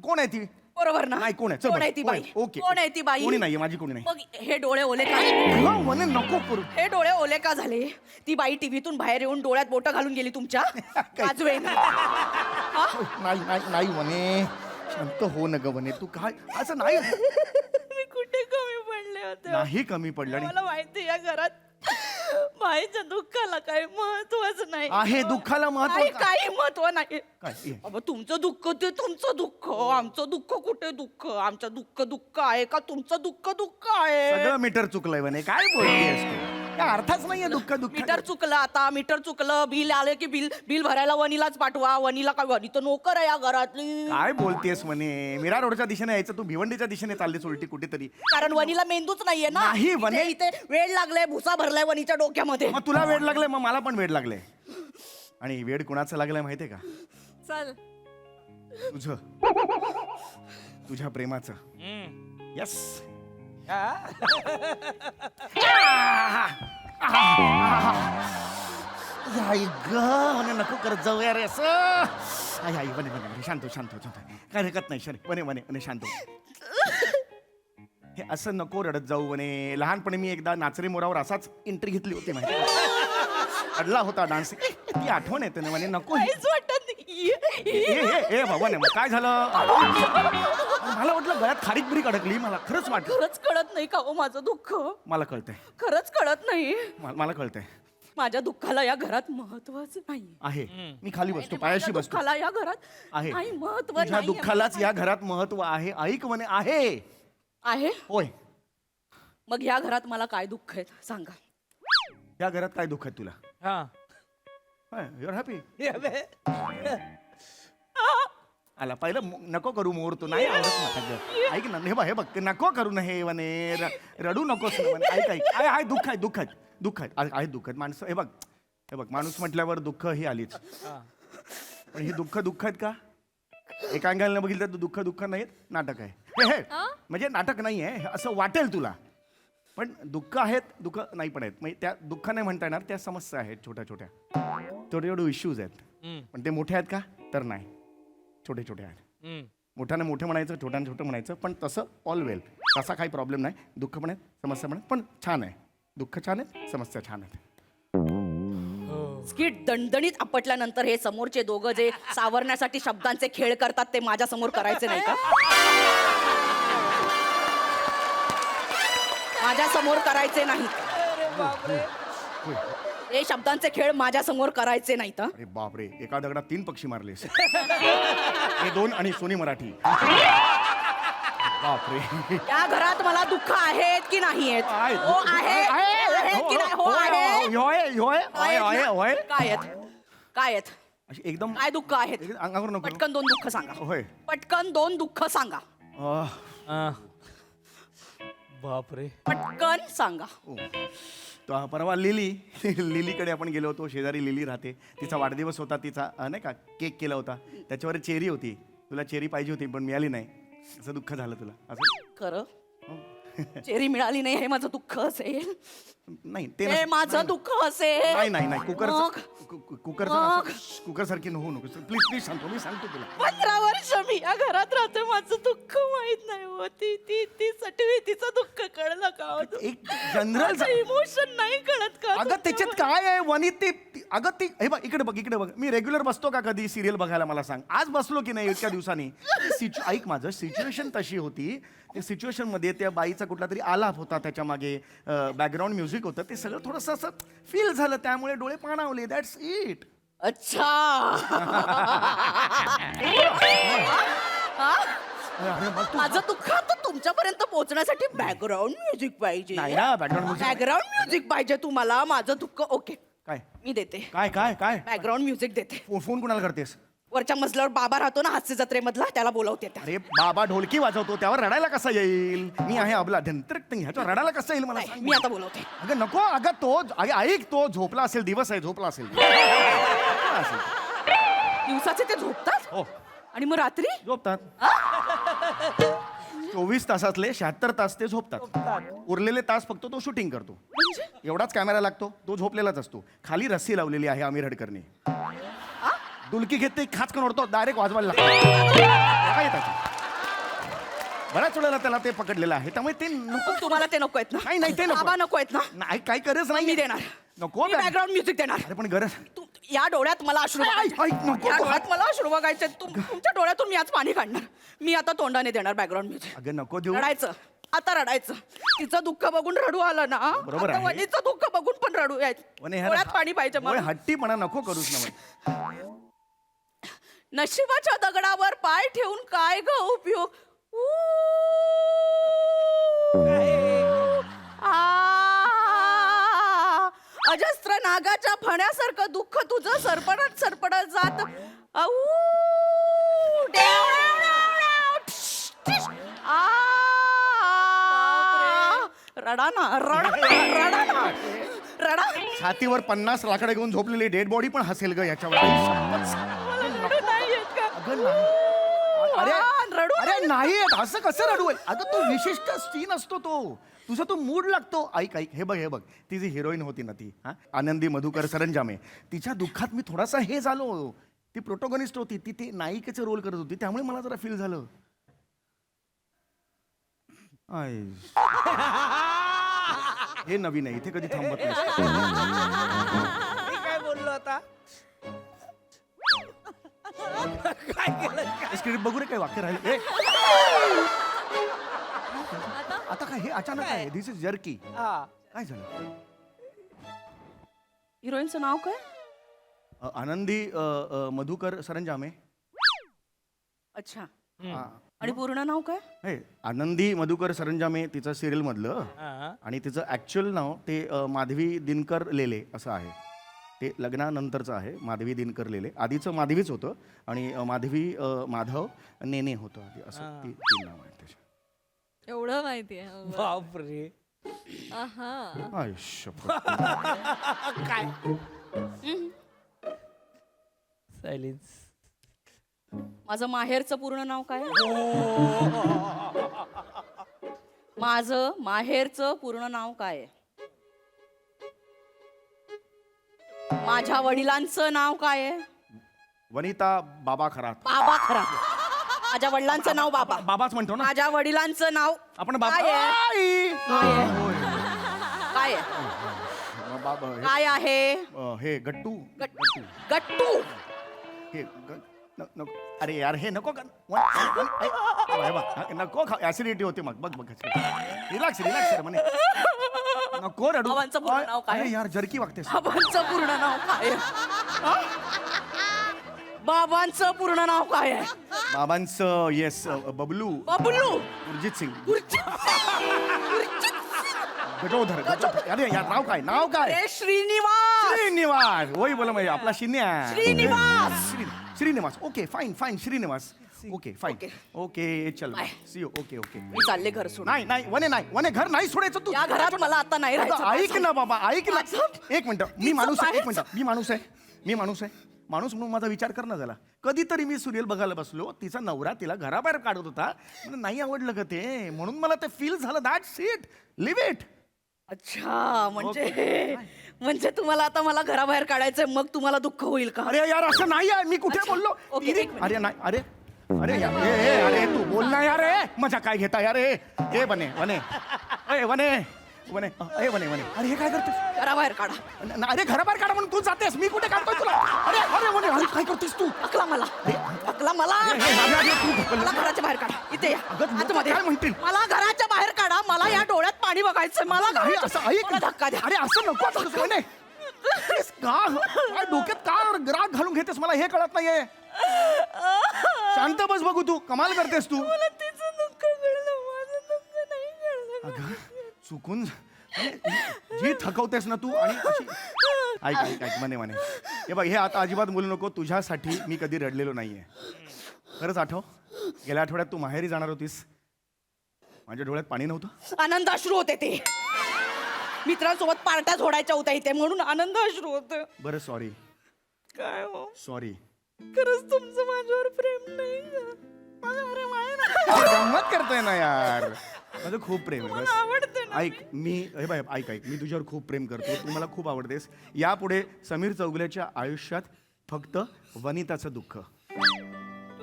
कोण आहे ती? बरोबर ना? नाही, कोण आहे? चल कोण बरं, आहे ती कोण बाई? आहे? ओके. कोण आहे ती बाई? कोणी नाहीये, माझी कोणी नाही. मग हे डोळे ओले का? हा, म्हणे नको करू. हे डोळे ओले का झाले? ती बाई टीव्हीतून बाहेर येऊन डोळ्यात बोट घालून गेली तुमच्या? काजवे ना. नाही नाही नाही म्हणे, शांत हो न ग म्हणे. तू काय असं नाही. मी कुठे कमी पडले होते? नाही कमी पडलं. आणि मला माहिती या घरात बाईच्या दुःखाला काही महत्वच नाही. आहे दुःखाला महत्व. काही महत्व नाही. काय ये. अबा तुमचं दुःख ते तुमचं दुःख, आमचं दुःख कुठे दुःख? आमचं दुःख दुःख आहे का? तुमचं दुःख दुःख आहे? सगळं मीटर चुकलंय म्हणे. काय बोलतेस तू? काय अर्थच नाहीये दुःख दुःख. मीटर चुकलं, आता मीटर चुकलं. बिल आले की बिल भरायला वनीलाच पाठवा. वनीला काय, वनी तर नोकर आहे या घरातली. काय बोलतेस म्हणे? मीरा रोडच्या दिशेने यायचं, तू भिवंडीच्या दिशेने चाललीस उलटी कुठेतरी. कारण वनीला मेंदूच नाहीये ना. नाही, वने- इथे वेळ लागलाय, भुसा भरलाय वनीच्या डोक्यामध्ये. मग तुला वेळ लागलाय, मग मला पण वेळ लागले. आणि वेळ कुणाचं लागलाय माहितीये का? चल तुझ्या प्रेमाचं यस आई ग म्हणे नको करत जाऊ यार असं आई आई बने बने बने शांत हो, शांत हो, शांत हो. काय हरकत नाही शरे बने बने बने शांत हो. हे असं नको रडत जाऊ म्हणे लहानपणी मी एकदा नाचरे मोरावर असाच एंट्री घेतली होती माहिती आहे? अडला होता डान्स ती आठवण येते ना म्हणे नको काहीच वाटत नाही ए भगवान काय झालं मला वाटलं गळ्यात खारीक बिरीक अडकली मला खरंच वाटलं खरंच कळत नाही का हो माझं दुःख मला कळतंय खरंच कळत नाही मला कळतंय माझ्या दुःखाला या घरात महत्वच नाही आहे मी खाली बसतो पायाशी बसतो दुःखाला या घरात आहे काही महत्व तुझ्या नाही दुःखालाच या घरात महत्व आहे ऐक म्हणे आहे आहे होय मग या घरात मला काय दुःख आहे सांगा या घरात काय दुःख आहे तुला हा युअर हॅपी हे बे. आला पहिलं नको करू मोर तू नाही आवडत मला ऐक ना हे बघ नको करू ना हे म्हणे रडू नकोस ना म्हणे ऐक ऐक आहे दुःख आहे दुःख आहे दुःख आहे आहे दुःख आहेत माणसं हे बघ माणूस म्हटल्यावर दुःख ही आलीच पण ही दुःख आहेत का एका अंगाला बघितलं तर दुःख नाहीत नाटक आहे हे म्हणजे नाटक नाही आहे असं वाटेल तुला पण दुःख आहेत दुःख नाही पण आहेत म्हणजे त्या दुःख नाही म्हणता येणार त्या समस्या आहेत छोट्या छोटे इश्यूज आहेत पण ते मोठे आहेत का तर नाही छोटे आहेत मोठ्याने मोठे म्हणायचं छोट्याने छोटं म्हणायचं पण तसं ऑल वेल तसा काही प्रॉब्लेम नाही दुःख पण आहेत समस्या पण आहेत पण छान आहे दुःख छान आहेत समस्या छान आहेत स्किट दणदणीत आपटल्यानंतर हे समोरचे दोघं जे सावरण्यासाठी शब्दांचे खेळ करतात ते माझ्या समोर करायचे नाही का माझ्या समोर करायचे नाही हे शब्दांचे खेळ माझ्या समोर करायचे नाहीत हं? अरे बापरे एका दगडात 3 पक्षी मारलेस हे 2 आणि सोनी मराठी बापरे या घरात मला दुःख आहेत की नाही आहेत आहेत. हो आहेत की नाही? हो आहे काय आहेत अशी एकदम काय दुःख आहेत अंगावर नको पटकन 2 दुःख सांगा होय पटकन 2 दुःख सांगा बापरे पटकन सांगा तो परवा लिलीकडे आपण गेलो होतो शेजारी लिली राहते तिचा वाढदिवस होता तिचा नाही का केक केला होता त्याच्यावर चेरी होती तुला चेरी पाहिजे होती पण मिळाली नाही असं दुःख झालं तुला असं खरं चेरी मिळाली नाही हे माझं दुःख असेल नाही ते हे माझं दुःख असेल नाही मग? कुकर सारखी नको नको प्लीज सांगतो मी सांगतो तुला 15 वर्ष मी या घरात राहते माझं दुःख माहित नाही हो ती सटवी तिचं दुःख कळलं का हो? एक जनरल इमोशन नाही कळत का अगं त्याच्यात काय आहे वनी ते अगं ती हे बघ इकडे बघ मी रेग्युलर बसतो का कधी सिरियल बघायला मला सांग आज बसलो की नाही इतक्या दिवसांनी ऐक माझं सिच्युएशन तशी होती त्या सिच्युएशन मध्ये त्या बाईचा कुठला तरी आलाप होता त्याच्या मागे बॅकग्राऊंड म्युझिक होतं ते सगळं थोडंसं असं फील झालं त्यामुळे डोळे पाणावले दॅट्स इट अच्छा माझं दुःख आता तुमच्यापर्यंत पोहोचण्यासाठी बॅकग्राऊंड म्युझिक पाहिजे नाही ना बॅकग्राऊंड बॅकग्राऊंड म्युझिक पाहिजे तुम्हाला माझं दुःख ओके काय मी देते काय काय काय बॅकग्राऊंड म्युझिक देते फोन कोणाला करतेस वरच्या मजल्यावर बाबा राहतो ना हास्य जत्रेमधला त्याला बोलवते त्या. अरे बाबा ढोलकी वाजवतो त्यावर रडायला कसा येईल मी आहे अबला धंत्रक ह्याच्यावर रडायला कसा येईल मला नाही, सांग. मी आता बोलवते अगं नको अगं तो ऐक तो झोपला असेल दिवस आहे झोपला असेल दिवसाचे ते झोपतात हो आणि मग रात्री झोपतात 24 तासातले 76 तास ते झोपतात उरलेले तास फक्त तो शूटिंग करतो एवढाच कॅमेरा लागतो तो झोपलेलाच असतो खाली रस्सी लावलेली आहे आमिर हडकरने डुलकी घेते खाचकन ओढतो डायरेक्ट वाजवायला काय बऱ्याच वेळेला त्याला ते पकडलेलं आहे त्यामुळे ते नको तुम्हाला ते नको आहेत ना नाही ते नको बाबा नको आहेत ना नाही काही गरज मी नाही देणार नको बॅकग्राऊंड म्युझिक देणार अरे पण गरज या डोळ्यात मला अश्रू बघायचे. ऐक, नको. या डोळ्यात मला अश्रू बघायचे तुमच्या डोळ्यातून मी आज पाणी काढणार मी आता तोंडाने देणार बॅकग्राऊंड म्युझिक अगं नको देऊ रडायचं आता रडायचं तिचं दुःख बघून रडू आलं ना बरोबर आता आहे. वनीचं दुःख बघून पण रडू यायचं डोळ्यात पाणी पाहिजे मला हट्टीपणा नको करूस ना नशिबाच्या दगडावर पाय ठेवून काय ग उपयोग अजस्त्र नागाच्या फण्यासारखं दुःख तुझं सरपडत सरपडत जात रडा ना रडा ना रडा छातीवर 50 लाकडे घेऊन झोपलेली डेड बॉडी पण हसेल ग याच्यावर नाही येत का अगं नाही अरे रडू अरे नाही असं कसं रडू आहे? अगं तो विशिष्ट सीन असतो तो तुझा तो मूड लागतो. ऐक ऐक हे बघ ती जी हिरोईन होती ना ती हा आनंदी मधुकर सरंजामे तिच्या दुःखात मी थोडासा हे झालो. ती प्रोटोगनिस्ट होती ती ती नायिकेचा रोल करत होती त्यामुळे मला जरा फील झालं. आय. हे नवीन आहे इथे कधी थांबत नसतं. मी काय बोललो आता काय केलं स्क्रिप्ट बघू रे काय वाक्य राहिले. आता काय हे अचानक आहे दिस इज जर्की. हा. काय झालं? हिरोईनचं नाव काय? आनंदी मधुकर सरंजामे. अच्छा. हा. आणि पूर्ण नाव काय? हे आनंदी मधुकर सरंजामे तिचं सिरियल मधलं हा. आणि तिचं ऍक्च्युअल नाव ते माधवी दिनकर लेले असं आहे. ते लग्नानंतरचं आहे माधवी दिनकर लेले. आधीचं माधवीच होतं आणि माधवी माधव नेने होतं आधी असं तीन नाव आहे त्याचे. एवढं माहितीये. बापरे आहा. आय शपथ. काय सायलेन्स. माझं माहेरचं पूर्ण नाव काय? माझं माहेरचं पूर्ण नाव काय आहे? माझ्या वडिलांचं नाव काय आहे? वनिता बाबा खरात. बाबा खरा. माझ्या वडिलांचं नाव बाबा. बाबाच म्हणतो ना माझ्या वडिलांचं नाव आपण बाबा. काय आहे? आई! काय आहे? होय. काय आहे? बाबा काय आहे? हे गट्टू गट्टू. हे नको अरे यार हे नको नको ऍसिडिटी होते मग बघ रिलॅक्स म्हणे नको रडू. बाबांचं पूर्ण नाव काय? अरे यार जर्की वागतेस. बाबांचं पूर्ण नाव काय आहे? बाबांचं पूर्ण नाव काय आहे? बाबांचं येस बबलू बबलू. गुरजित सिंग गजोधर. अरे यार नाव काय? अरे श्रीनिवास. श्रीनिवास वही बोला म्हणजे आपला Shinya. Srinivas. Srinivas okay fine Srinivas okay fine okay चल सी यू ओके मी चालले घर सोडून. नाही वने घर नाही सोडायचं तू. या घरात मला आता नाही राहायचं. ऐक ना बाबा ऐक ना एक मिनिट मी तिचं माणूस आहे. एक बाहेरचं. मिनिट मी माणूस आहे माणूस म्हणून माझा विचार कर ना झाला. कधीतरी मी सिरियल बघायला बसलो तिचा नवरा तिला घराबाहेर काढत होता मला नाही आवडलं का ते म्हणून मला ते फील झालं. That's it leave it. अच्छा म्हणजे तुम्हाला आता मला घराबाहेर काढायचंय मग तुम्हाला दुःख होईल का? अरे यार असं नाही आहे मी कुठे बोललो. ओके, एक मिनिट. अरे नाही अरे यार अरे तू बोल ना यार मजा काय घेता यार हे वने अरे हे काय करतेस? घराबाहेर काढा. अरे घराबाहेर काढा म्हणून तू जातेस मी कुठे काढतोय तुला? अरे वने अरे काय करतेस तू? अकला मला मला घराच्या बाहेर काढा. इथे या. अगं, लोकं आतमध्ये. काय म्हणतील? मला घराच्या बाहेर काढा. मला या डोळ्यात पाणी बघायचंय. मला नाही घराच्या- असं ऐक मला धक्का द्या. अरे असं नको असं कसं वने? काय डोक्यात का राग घालून घेतेस मला हे कळत नाहीये. शांत बस बघू तू कमाल करतेस तू. मला तिचं दुःख कळलं. माझं दुःख नाही कळलं. अगं चुकून जी थकवतेस ना तू आणि अशी ऐक म्हणे हे बघ हे आता अजिबात बोलू नको. तुझ्यासाठी मी कधी रडलेलो नाहीये. खरंच आठव गेल्या आठवड्यात तू माहेरी जाणार होतीस माझ्या डोळ्यात पाणी नव्हतं. आनंदाश्रू होते ते. मित्रांसोबत पार्ट्या झोडायच्या होत्या इथे म्हणून आनंदाश्रू होते. बरं सॉरी काय हो सॉरी. खरंच तुमचं माझ्यावर प्रेम नाही का? माझं प्रेम आहे ना. गंमत करतोय ना यार माझं खूप प्रेम आहे. मला आवडते बस ऐक मी हे बाय ऐक मी तुझ्यावर खूप प्रेम करतो. तू मला खूप आवडतेस. यापुढे समीर चौगुलेच्या आयुष्यात फक्त वनिताचं दुःख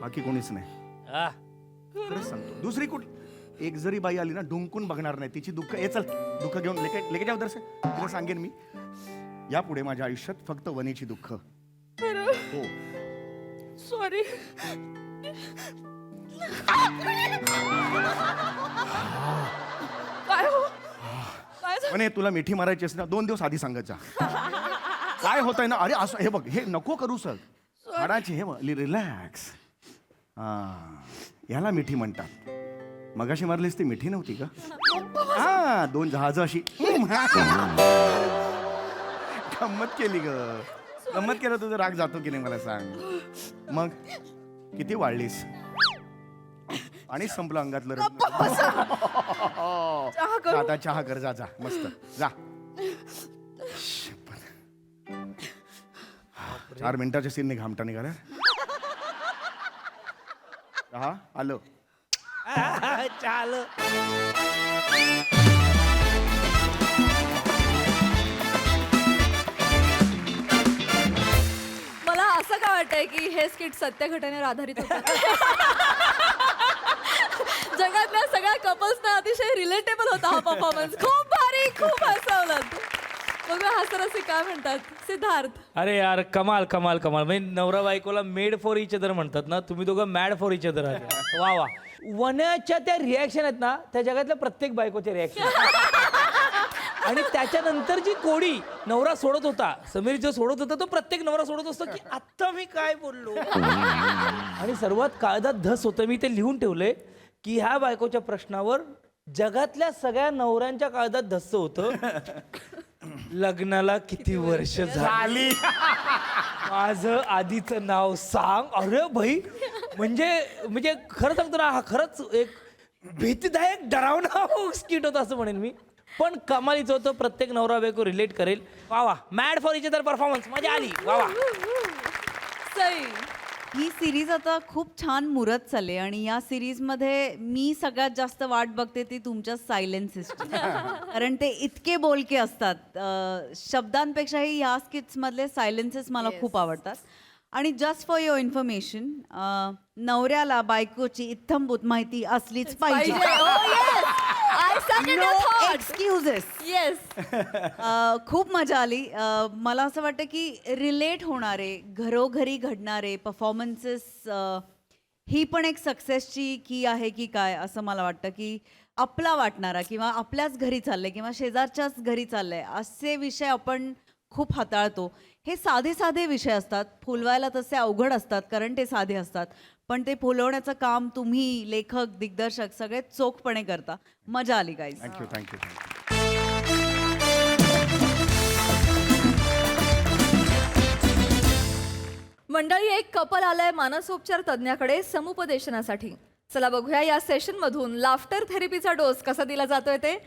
बाकी कोणीच नाही. खरंच सांगतो. दुसरी एक जरी बाई आली ना डुंकून बघणार नाही तिची दुःख चल दुःख घेऊन लेके जाऊ दर्शक तुला सांगेन मी यापुढे माझ्या आयुष्यात फक्त वनीची दुःख. हो सॉरी. काय हो काय झालं? वने तुला मिठी मारायची असं ना 2 दिवस आधी सांगायचा. काय होतंय ना अरे असं हे बघ हे नको करू सर हाडाची हे रिलॅक्स. याला मिठी म्हणतात. मगाशी मारलीस ती मिठी नव्हती का? 2 जहाज अशी गंमत केली ग. गंमत केलं तुझं राग जातो की नाही मला सांग. मग किती वाढलीस आणि संपलं अंगातलं रडणं. आता चहा कर जा मस्त जा. 4 मिनिटाच्या सीनने घामटा निघाला. हा आलो. चाल मला असं का वाटतंय की हे स्किट सत्य घटनेवर आधारित होतं. जगातल्या सगळ्या कपल्सना अतिशय रिलेटेबल होता हा परफॉर्मन्स. खूप भारी, खूप हसवलं. बघूया हास्यरसिक काय म्हणतात. सिद्धार्थ, अरे यार कमाल कमाल कमाल. म्हणजे नवरा बायकोला मेड फॉर इच अदर म्हणतात ना, तुम्ही दोघं मॅड फॉर इच अदर आहात. वा वा. वनाच्या त्या रिॲक्शन आहेत ना, त्या जगातल्या प्रत्येक बायकोच्या रिॲक्शन. आणि त्याच्यानंतर जी कोडी नवरा सोडत होता, समीर जो सोडत होता, तो प्रत्येक नवरा सोडत असतो की आत्ता मी काय बोललो. आणि सर्वात काळजात धस होतं, मी ते लिहून ठेवलंय की ह्या बायकोच्या प्रश्नावर जगातल्या सगळ्या नवऱ्यांच्या काळजात धस्स होतं. लग्नाला किती वर्ष झाली, माझं आधीचं नाव सांग. अरे भाई, म्हणजे खरं सांगतो ना, हा खरंच एक भीतीदायक डरावना स्किट होता असं म्हणेन मी. पण कमालीचं होतं, प्रत्येक नवरा बायको रिलेट करेल. वा वा. Mad for each other performance, मजा आली. वा वा. सई, ही सिरीज आता खूप छान मुरत चालली आणि या सिरीजमध्ये मी सगळ्यात जास्त वाट बघते ती तुमच्या सायलेन्सेसची. कारण ते इतके बोलके असतात. शब्दांपेक्षाही ह्या स्किट्समधले सायलेन्सेस मला खूप आवडतात. आणि जस्ट फॉर युअर इन्फॉर्मेशन, नवऱ्याला बायकोची इत्थंभूत माहिती असलीच पाहिजे. No excuses. येस. खूप मजा आली. मला असं वाटतं की रिलेट होणारे, घरोघरी घडणारे परफॉर्मन्सेस ही पण एक सक्सेसची की आहे की काय, असं मला वाटतं. की आपला वाटणारा किंवा आपल्याच घरी चाललंय किंवा शेजारच्याच घरी चाललंय असे विषय आपण खूप हाताळतो. हे साधे साधे विषय असतात, फुलवायला तसे अवघड असतात कारण ते साधे असतात, पण ते फुलवण्याचं काम तुम्ही लेखक, दिग्दर्शक सगळे चोखपणे करता. मजा आली गाईज. Thank you thank you thank you. मंडळी, एक कपल आलंय मानसोपचार तज्ञाकडे समुपदेशनासाठी. चला बघूया या सेशन मधून लाफ्टर थेरपीचा डोस कसा दिला जातोय ते.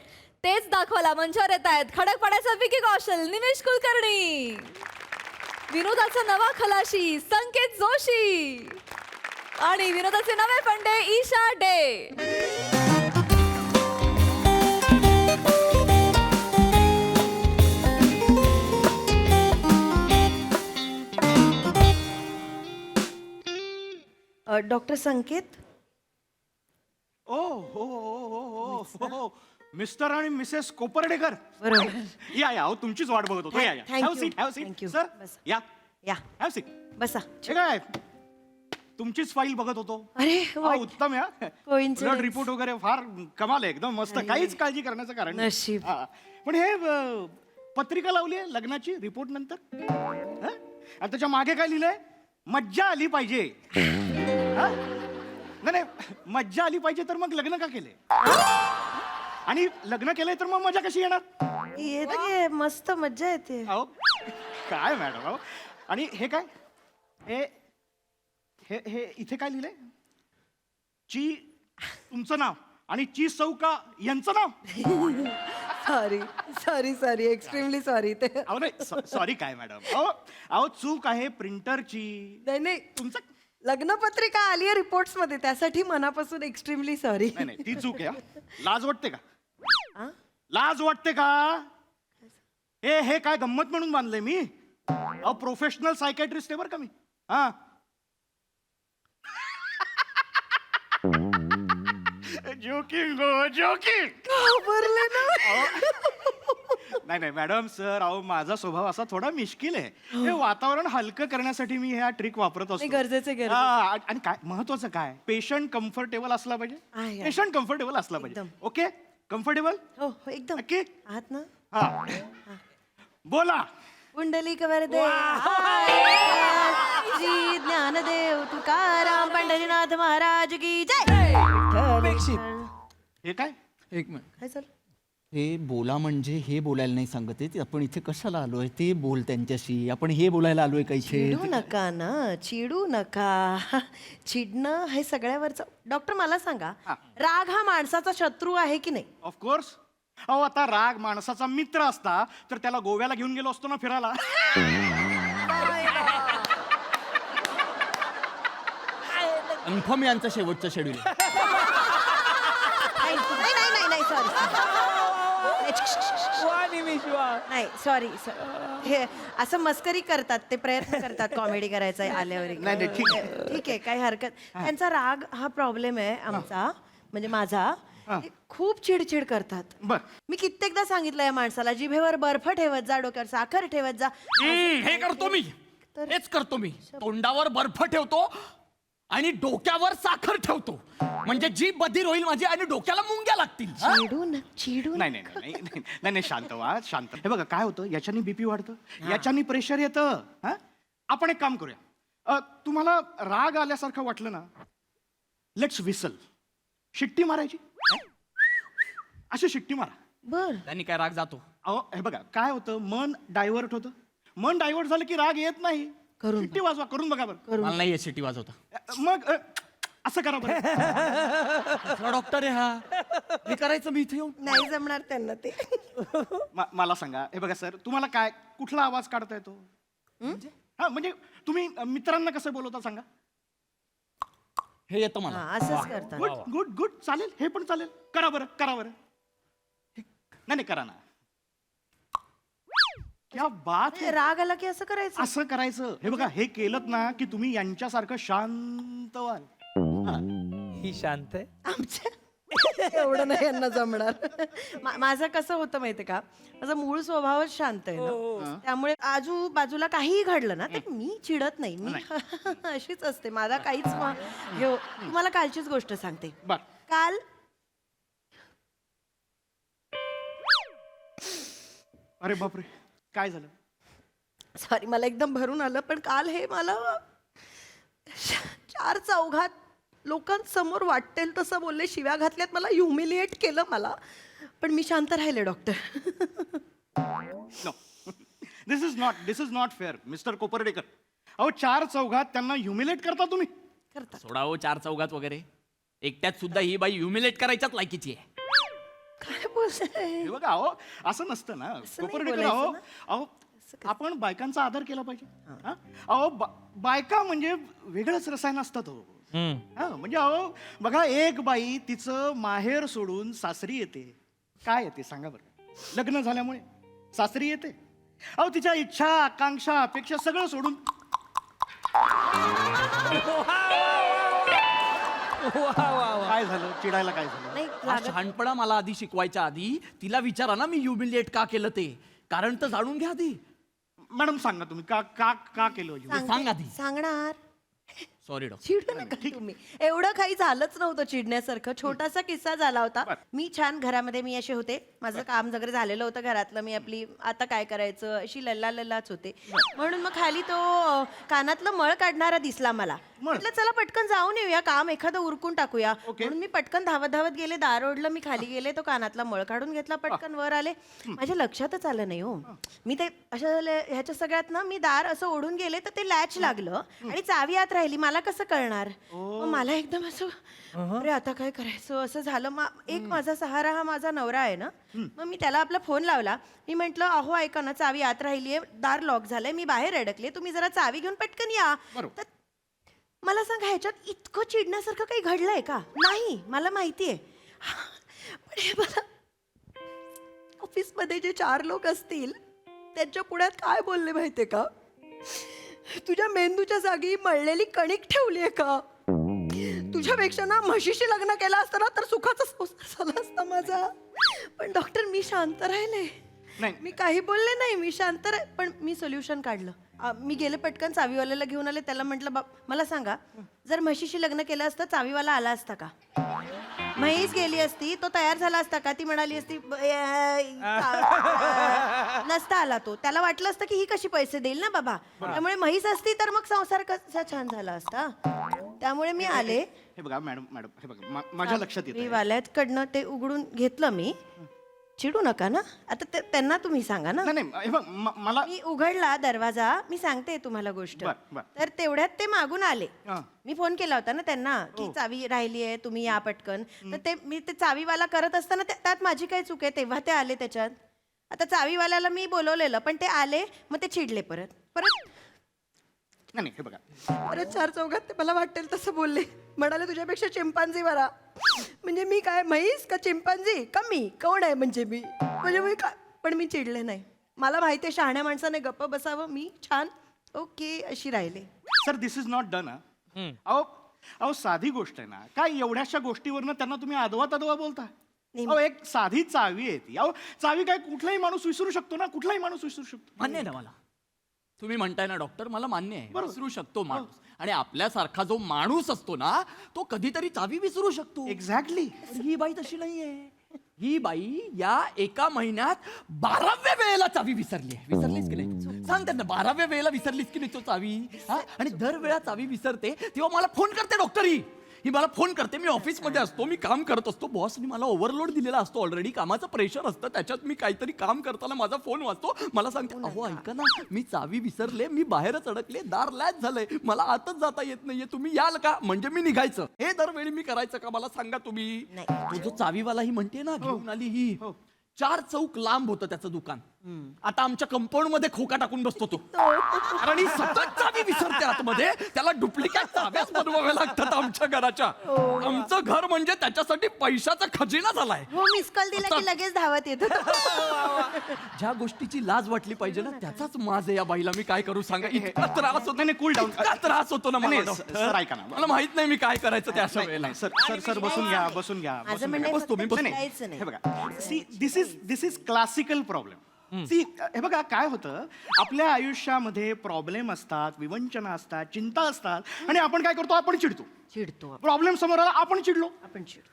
तेच दाखवायला मंचावर येत आहेत खडकपाड्याचा विकी कौशल, निमेश कुलकर्णी, विनोदाचा नवा खलाशी संकेत जोशी आणि विनोदाचे नवे फंडे ईशा डे. डॉक्टर संकेत, ओ हो हो हो हो, मिस्टर आणि मिसेस कोपर्डेकर. या या, अहो तुमचीच वाट बघत होतो. या या, Thank have you. Seat, have Thank seat you. Sir. बस. या या हॅव सीट. बसा. हे काय, तुमचीच फाईल बघत होतो. अरे हा, उत्तम या. Coincidence. उलट रिपोर्ट वगैरे फार कमाल आहे, एकदम मस्त. काहीच काळजी करण्याचं कारण नाही. नशीब. हा. पण हे पत्रिका लावली आहे लग्नाची रिपोर्ट नंतर, हा? आणि त्याच्या मागे काय लिहिलंय, मज्जा आली पाहिजे. हा? नाही नाही, मज्जा आली पाहिजे तर मग लग्न का केले, आणि लग्न केलंय तर मग मजा कशी येणार. येते मस्त मज्जा येते. अहो काय मॅडम, अहो. आणि हे काय, हे हे हे इथे काय लिहिलंय, ची तुमचं नाव आणि ची चौका यांचं नाव. Sorry sorry sorry, extremely sorry. ते अहो नाही, सॉरी काय मॅडम, अहो अहो चूक आहे प्रिंटरची. नाही नाही, तुमचं लग्नपत्रिका आली आहे रिपोर्ट्स मध्ये, त्यासाठी मनापासून एक्स्ट्रीमली सॉरी. नाही नाही, ती चूक आहे. हा. लाज वाटते का, लाज वाटते का. हे काय गंमत म्हणून बांधलंय मी. अहो प्रोफेशनल सायकॅट्रिस्ट आहे बरं का मी. हा जोकिंग गो जोकिंग. घाबरले ना. नाही नाही मॅडम, सर अहो माझा स्वभाव असा थोडा मिश्किल आहे. हे वातावरण हलकं करण्यासाठी मी ह्या ट्रिक वापरत असतो. गरजेचं गरजेचं. हा, आणि काय महत्वाचं काय, पेशंट कम्फर्टेबल असला आहे, पाहिजे. आहे. पेशंट कम्फर्टेबल असला पाहिजे. एकदम. ओके, कम्फर्टेबल हो हो, एकदम नक्की. आहात ना. हा बोला. पुंडलिक वरदे जी ज्ञानदेव तुकाराम पंढरीनाथ महाराज की जय. अपेक्षित. हे काय, एक मिनिट. काय झालं. हे बोला म्हणजे हे बोलायला नाही सांगत आहे. आपण इथे कशाला आलोय ते बोल त्यांच्याशी. आपण हे बोलायला आलोय का इथे. चिडू नका ना, चिडू नका. चिडणं हे सगळ्यावरचं. डॉक्टर मला सांगा, राग हा माणसाचा शत्रू आहे की नाही. ऑफकोर्स. अहो आता राग माणसाचा मित्र असता तर त्याला गोव्याला घेऊन गेलो असतो ना फिरायला. इन्फॉर्म यांचं शेवटचं शेड्यूल. नाही सॉरी वा निमिष वा. नाही सॉरी हे असं मस्करी करतात ते, प्रयत्न करतात कॉमेडी करायचा आल्यावर. नाही, ठीक ठीक आहे, काही हरकत. त्यांचा राग हा प्रॉब्लेम आहे आमचा, म्हणजे माझा. ते खूप चिडचिड करतात. बर. मी कित्येकदा सांगितलं या माणसाला, जिभेवर बर्फ ठेवत जा, डोक्यावर साखर ठेवत जा. हे करतो मी, हेच करतो मी. तोंडावर बर्फ ठेवतो आणि डोक्यावर साखर ठेवतो, म्हणजे जीभ बधीर होईल माझी आणि डोक्याला मुंग्या लागतील. हा? चिडू नाही नाही नाही नाही नाही नाही, शांत व्हा, शांत. हे बघा काय होतं, याच्यानी बीपी वाढतं, याच्यानी प्रेशर येतं. हा, आपण एक काम करूया. तुम्हाला राग आल्यासारखं वाटलं ना, लेट्स विसल, शिट्टी मारायची. अशी शिट्टी मारा. बर. त्यांनी काय राग जातो. अहो हे बघा काय होतं, मन डायव्हर्ट होतं. मन डायव्हर्ट झालं की राग येत नाही. शिट्टी वाजवा, करून बघा बरं. मला नाही सिटी वाजवता. मग असं करा बरं. डॉक्टर आहे हा, हे करायचं मी इथे येऊन. नाही जमणार त्यांना ते. मला सांगा, हे बघा सर, तुम्हाला काय कुठला आवाज काढता येतो? हा, म्हणजे तुम्ही मित्रांना कसं बोलवता सांगा. हे येतं मला. हा, असंच करतात. गुड गुड गुड, चालेल, हे पण चालेल. करा बरं, करा बरं. नाही नाही, करा ना. क्या बात है. राग आला की असं करायचं. असं करायचं. हे बघा, हे केलं ना की तुम्ही यांच्यासारखं शांत व्हाल. ही शांत आहे. आमच्या एवढं नाही यांना जमणार. माझं कसं होतं माहितीये का, माझा मूळ स्वभावच शांत आहे ना, त्यामुळे आजूबाजूला काहीही घडलं ना, ते मी चिडत नाही. मी अशीच असते. माझा काहीच तुम्हाला कालचीच गोष्ट सांगते. बर. काल अरे बापरे, काय झालं? सॉरी, मला एकदम भरून आलं, पण काल हे मला 4 चौघात लोकांसमोर वाटेल तसं बोलले, शिव्या घातल्यात, मला ह्युमिलिएट केलं मला. पण मी शांत राहिले doctor. No, this is not fair mister Kopardekar. अहो 4 चौघात त्यांना ह्युमिलेट करता तुम्ही. सोडा हो 4 चौघात वगैरे, एकट्यात सुद्धा ही बाई ह्युमिलेट करायच्याच लायकीची आहे. काय बोलताय? हे बघा, अहो असं नसतं ना कोपर्डेकर. अहो अहो आपण बायकांचा आदर केला पाहिजे. हा? अहो बायका म्हणजे वेगळंच रसायन असतात. हो, हा, म्हणजे अहो बघा, एक बाई तिचं माहेर सोडून सासरी येते. काय येते सांगा बरं? लग्न झाल्यामुळे सासरी येते. अहो तिच्या इच्छा, आकांक्षा, अपेक्षा सगळं सोडून काय झालं? चिडायला काय झालं? नाही हा शहाणपणा मला आधी शिकवायच्या आधी तिला विचारा ना, मी ह्युमिलिएट का केलं ते. कारण तर जाणून घ्या आधी. मॅडम सांगा तुम्ही का का का केलं? सांग आधी. सांगणार. Sorry doctor. चिडू नका तुम्ही. एवढं काही झालंच नव्हतं चिडण्यासारखं. छोटासा किस्सा झाला होता. मी छान घरामध्ये मी असे होते, माझं काम वगैरे झालेलं होतं घरातलं, मी आपली आता काय करायचं अशी लल्लाच होते. म्हणून मग खाली तो कानातलं मळ काढणारा दिसला मला. म्हटलं चला पटकन जाऊन येऊया, काम एखादं उरकून टाकूया. म्हणून मी पटकन धावत गेले, दार ओढलं, मी खाली गेले, तो कानातला मळ काढून घेतला, पटकन वर आले. माझ्या लक्षातच आलं नाही हो. मी ते अशा ह्याच्या सगळ्यात ना, मी दार असं ओढून गेले तर ते लॅच लागलं आणि चावी आत राहिली. मला कसं कळणार? मग मला एकदम असं, अरे आता काय करायचं असं झालं. एक माझा सहारा हा माझा नवरा आहे ना, मग मी त्याला आपला फोन लावला. मी म्हंटल, अहो ऐका ना, चावी आत राहिलीये, दार लॉक झालंय, मी बाहेर अडकले, तुम्ही जरा चावी घेऊन पटकन या. तर मला सांगा, ह्याच्यात इतकं चिडण्यासारखं काही घडलंय का? नाही, मला माहितीये. पण हे मला ऑफिसमध्ये जे 4 लोक असतील त्यांच्या पुढ्यात काय बोलले माहितीये का? तुझ्या मेंदूच्या जागी मळलेली कणिक ठेवलीये का? तुझ्यापेक्षा ना म्हशीशी लग्न केलं असतं ना तर सुखाचा संसार झाला असता माझा. पण डॉक्टर मी शांत राहिले, मी काही बोलले नाही, मी शांत पण मी सोल्युशन काढलं. मी गेले पटकन चावीवाल्याला घेऊन आले. त्याला म्हटलं, मला सांगा, जर म्हशीशी लग्न केलं असतं चावीवाला आला असता का? म्हैस गेली असती, तो तयार झाला असता का? ती म्हणाली असती नसता आला तो. त्याला वाटलं असतं की ही कशी पैसे देईल ना बाबा, त्यामुळे म्हैस असती तर मग संसार कसा छान झाला असता. त्यामुळे मी आले. हे बघा मॅडम, हे बघा माझ्या लक्षात येतं. वाल्याकडनं ते उघडून घेतलं मी. चिडू नका ना आता, त्यांना तुम्ही सांगा ना. नाही हे बघ, मला मी उघडला दरवाजा, मी सांगते तुम्हाला गोष्ट. तर तेवढ्यात ते मागून आले. मी फोन केला होता ना त्यांना की चावी राहिली आहे, तुम्ही या पटकन. तर ते मी ते चावीवाला करत असताना त्यात माझी काय चूक आहे, तेव्हा ते आले त्याच्यात. आता चावीवाल्याला मी बोलवलेलं पण ते आले, मग ते चिडले परत नाही हे बघा, परत चार चौघात ते मला वाटेल तसं बोलले. म्हणाले तुझ्यापेक्षा चिंपांझी बरा. म्हणजे मी काय म्हैस का चिंपांझी का मी कोण आहे म्हणजे मी काय. पण मी चिडले नाही. मला माहिती आहे शहाण्या माणसाने गप्प बसावं. मी छान ओके अशी राहिले. Sir this is not done. अहो साधी गोष्ट आहे ना, काय एवढ्याशा गोष्टीवरनं त्यांना तुम्ही अदवा तदवा बोलता? अहो एक साधी चावी आहे ती. अहो चावी काय कुठलाही माणूस विसरू शकतो ना, कुठलाही माणूस विसरू शकतो. मान्य आहे ना मला, तुम्ही म्हणताय ना डॉक्टर, मला मान्य आहे, विसरू शकतो माणूस. आणि आपल्यासारखा जो माणूस असतो ना, तो कधीतरी चावी विसरू शकतो. एक्झॅक्टली. ही बाई तशी नाहीये. ही बाई या एका महिन्यात 12व्या वेळेला चावी विसरली आहे. विसरलीच की नाही? सांग त्यांना, 12व्या वेळेला विसरलीच की नाही तो चावी? हा? आणि दर वेळा चावी विसरते तेव्हा मला फोन करते डॉक्टर. ही मला फोन करते. मी ऑफिसमध्ये असतो, मी काम करत असतो, बॉसनी मला ओव्हरलोड दिलेला असतो, ऑलरेडी कामाचं प्रेशर असतं, त्याच्यात मी काहीतरी काम करताना माझा फोन वाजतो. मला सांगते, अहो ऐका ना, मी चावी विसरले, मी बाहेरच अडकले, दार लॅच झालंय, मला आतच जाता येत नाहीये, तुम्ही याल का? म्हणजे मी निघायचं. हे दरवेळी मी करायचं का? मला सांगा तुम्ही. तो जो चावीवाला ही म्हणते ना, घेऊन आली ही, 4 चौक लांब होतं त्याचं दुकान. आता आमच्या कंपाऊंड मध्ये खोका टाकून बसतो तो. कारण ही सतत चावी विसरते आतमध्ये, त्याला डुप्लिकेट चाव्याच बनवाव्या लागतात आमच्या घराच्या. आमचं घर म्हणजे त्याच्यासाठी पैशाचा खजिना झालाय. हो मिस कॉल दिला की लगेच धावत येतो. ज्या गोष्टीची लाज वाटली पाहिजे ना, त्याचाच माज आहे या बाईला. मी काय करू सांगा? इतका त्रास होतो. नाही कूल डाऊन. इतका त्रास होतो ना मला नाही, डॉक्टर. सर, ऐका ना. मला माहित नाही मी काय करायचं त्या अशा वेळेला. सर बसून घ्या, बसून घ्या. माझं म्हणणं आहे बस तुम्ही फक्त बस. चिडायचं नाही. हे बघा, see this is classical problem. See हे बघा काय होतं, आपल्या आयुष्यामध्ये प्रॉब्लेम असतात, विवंचना असतात, चिंता असतात, आणि आपण काय करतो? आपण चिडतो. प्रॉब्लेम समोर आला, आपण चिडलो.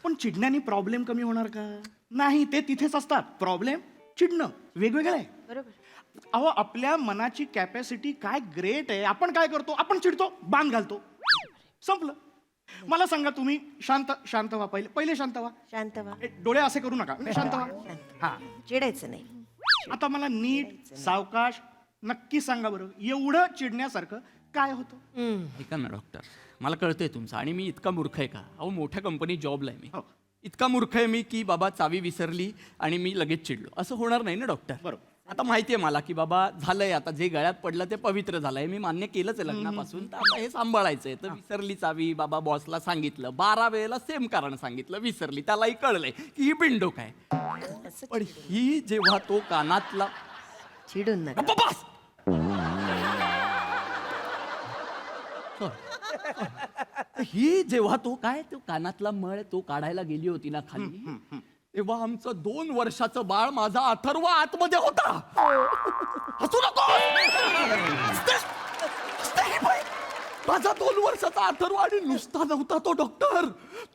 पण चिडण्याने प्रॉब्लेम कमी होणार का? नाही, ते तिथेच असतात. प्रॉब्लेम, चिडणं वेगवेगळं आहे. बरोबर. अहो आपल्या मनाची कॅपॅसिटी काय ग्रेट आहे. आपण काय करतो? आपण चिडतो, बांध घालतो, संपलं. मला सांगा तुम्ही, शांत व्हा. पहिले शांत व्हा. शांत व्हा. डोळे असे करू नका. शांत व्हा. हा, चिडायचं नाही. आता मला नीट सावकाश नक्की सांगा बरं, एवढं चिडण्यासारखं काय होतं? ऐका ना डॉक्टर, मला कळतंय तुमचं, आणि मी इतका मूर्ख आहे का? अहो मोठ्या कंपनीत जॉबला आहे मी. हो. इतका मूर्ख आहे मी की बाबा चावी विसरली आणि मी लगेच चिडलो, असं होणार नाही ना डॉक्टर? बरोबर. आता माहिती आहे मला की बाबा झालंय, आता जे गळ्यात पडलं ते पवित्र झालंय, मी मान्य केलंच आहे लग्नापासून, तर आता हे सांभाळायचंय. तर विसरली चावी, बाबा बॉसला सांगितलं, 12 वेळेला सेम कारण सांगितलं, विसरली, त्यालाही कळलंय की ही बिंडोक आहे. पण ही जेव्हा तो कानातला चिडून नका. गप्प बस! ही जेव्हा तो कानातला मळ तो काढायला गेली होती ना खाली, तेव्हा आमचं 2 वर्षाचं बाळ, माझा अथर्व, आतमध्ये होता. हसू नको! माझा 2 वर्षाचा अथर्व, आणि नुसता नव्हता तो डॉक्टर,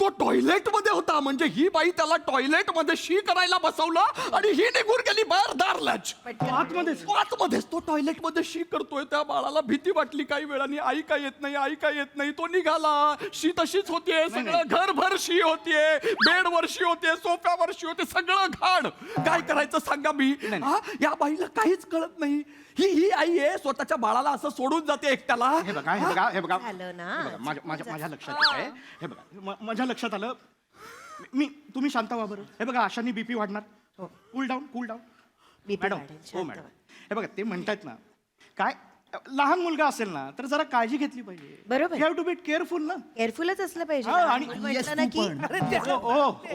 तो टॉयलेट मध्ये होता. म्हणजे ही बाई त्याला टॉयलेट मध्ये शी करायला बसवलं आणि ही निघून गेली बाहेर, दारलाच आतमध्येच तो टॉयलेट मध्ये शी करतोय. त्या बाळाला भीती वाटली काही वेळानी, आई काय येत नाही. तो निघाला, शी तशीच होतीये, सगळं घरभर शी होतीये, बेडवर शी होतीये, सोफ्यावर शी होते, सगळं घाण. काय करायचं सांगा मी? या बाईला काहीच कळत नाही. ही आई आहे, स्वतःच्या बाळाला असं सोडून जाते एकट्याला. हे बघा झालं ना. माझ्या लक्षात येत आहे. हे बघा, माझ्या लक्षात आलं. तुम्ही शांत व्हा बरं. हे बघा, अशाने बीपी वाढणार. Cool down. मॅडम, हो मॅडम, हे बघा, ते म्हणतात ना, काय लहान मुलगा असेल ना तर जरा काळजी घेतली पाहिजे. बरोबर. You have to be careful ना. केअरफुलच असलं पाहिजे. हा, आणि- मी म्हटलं ना की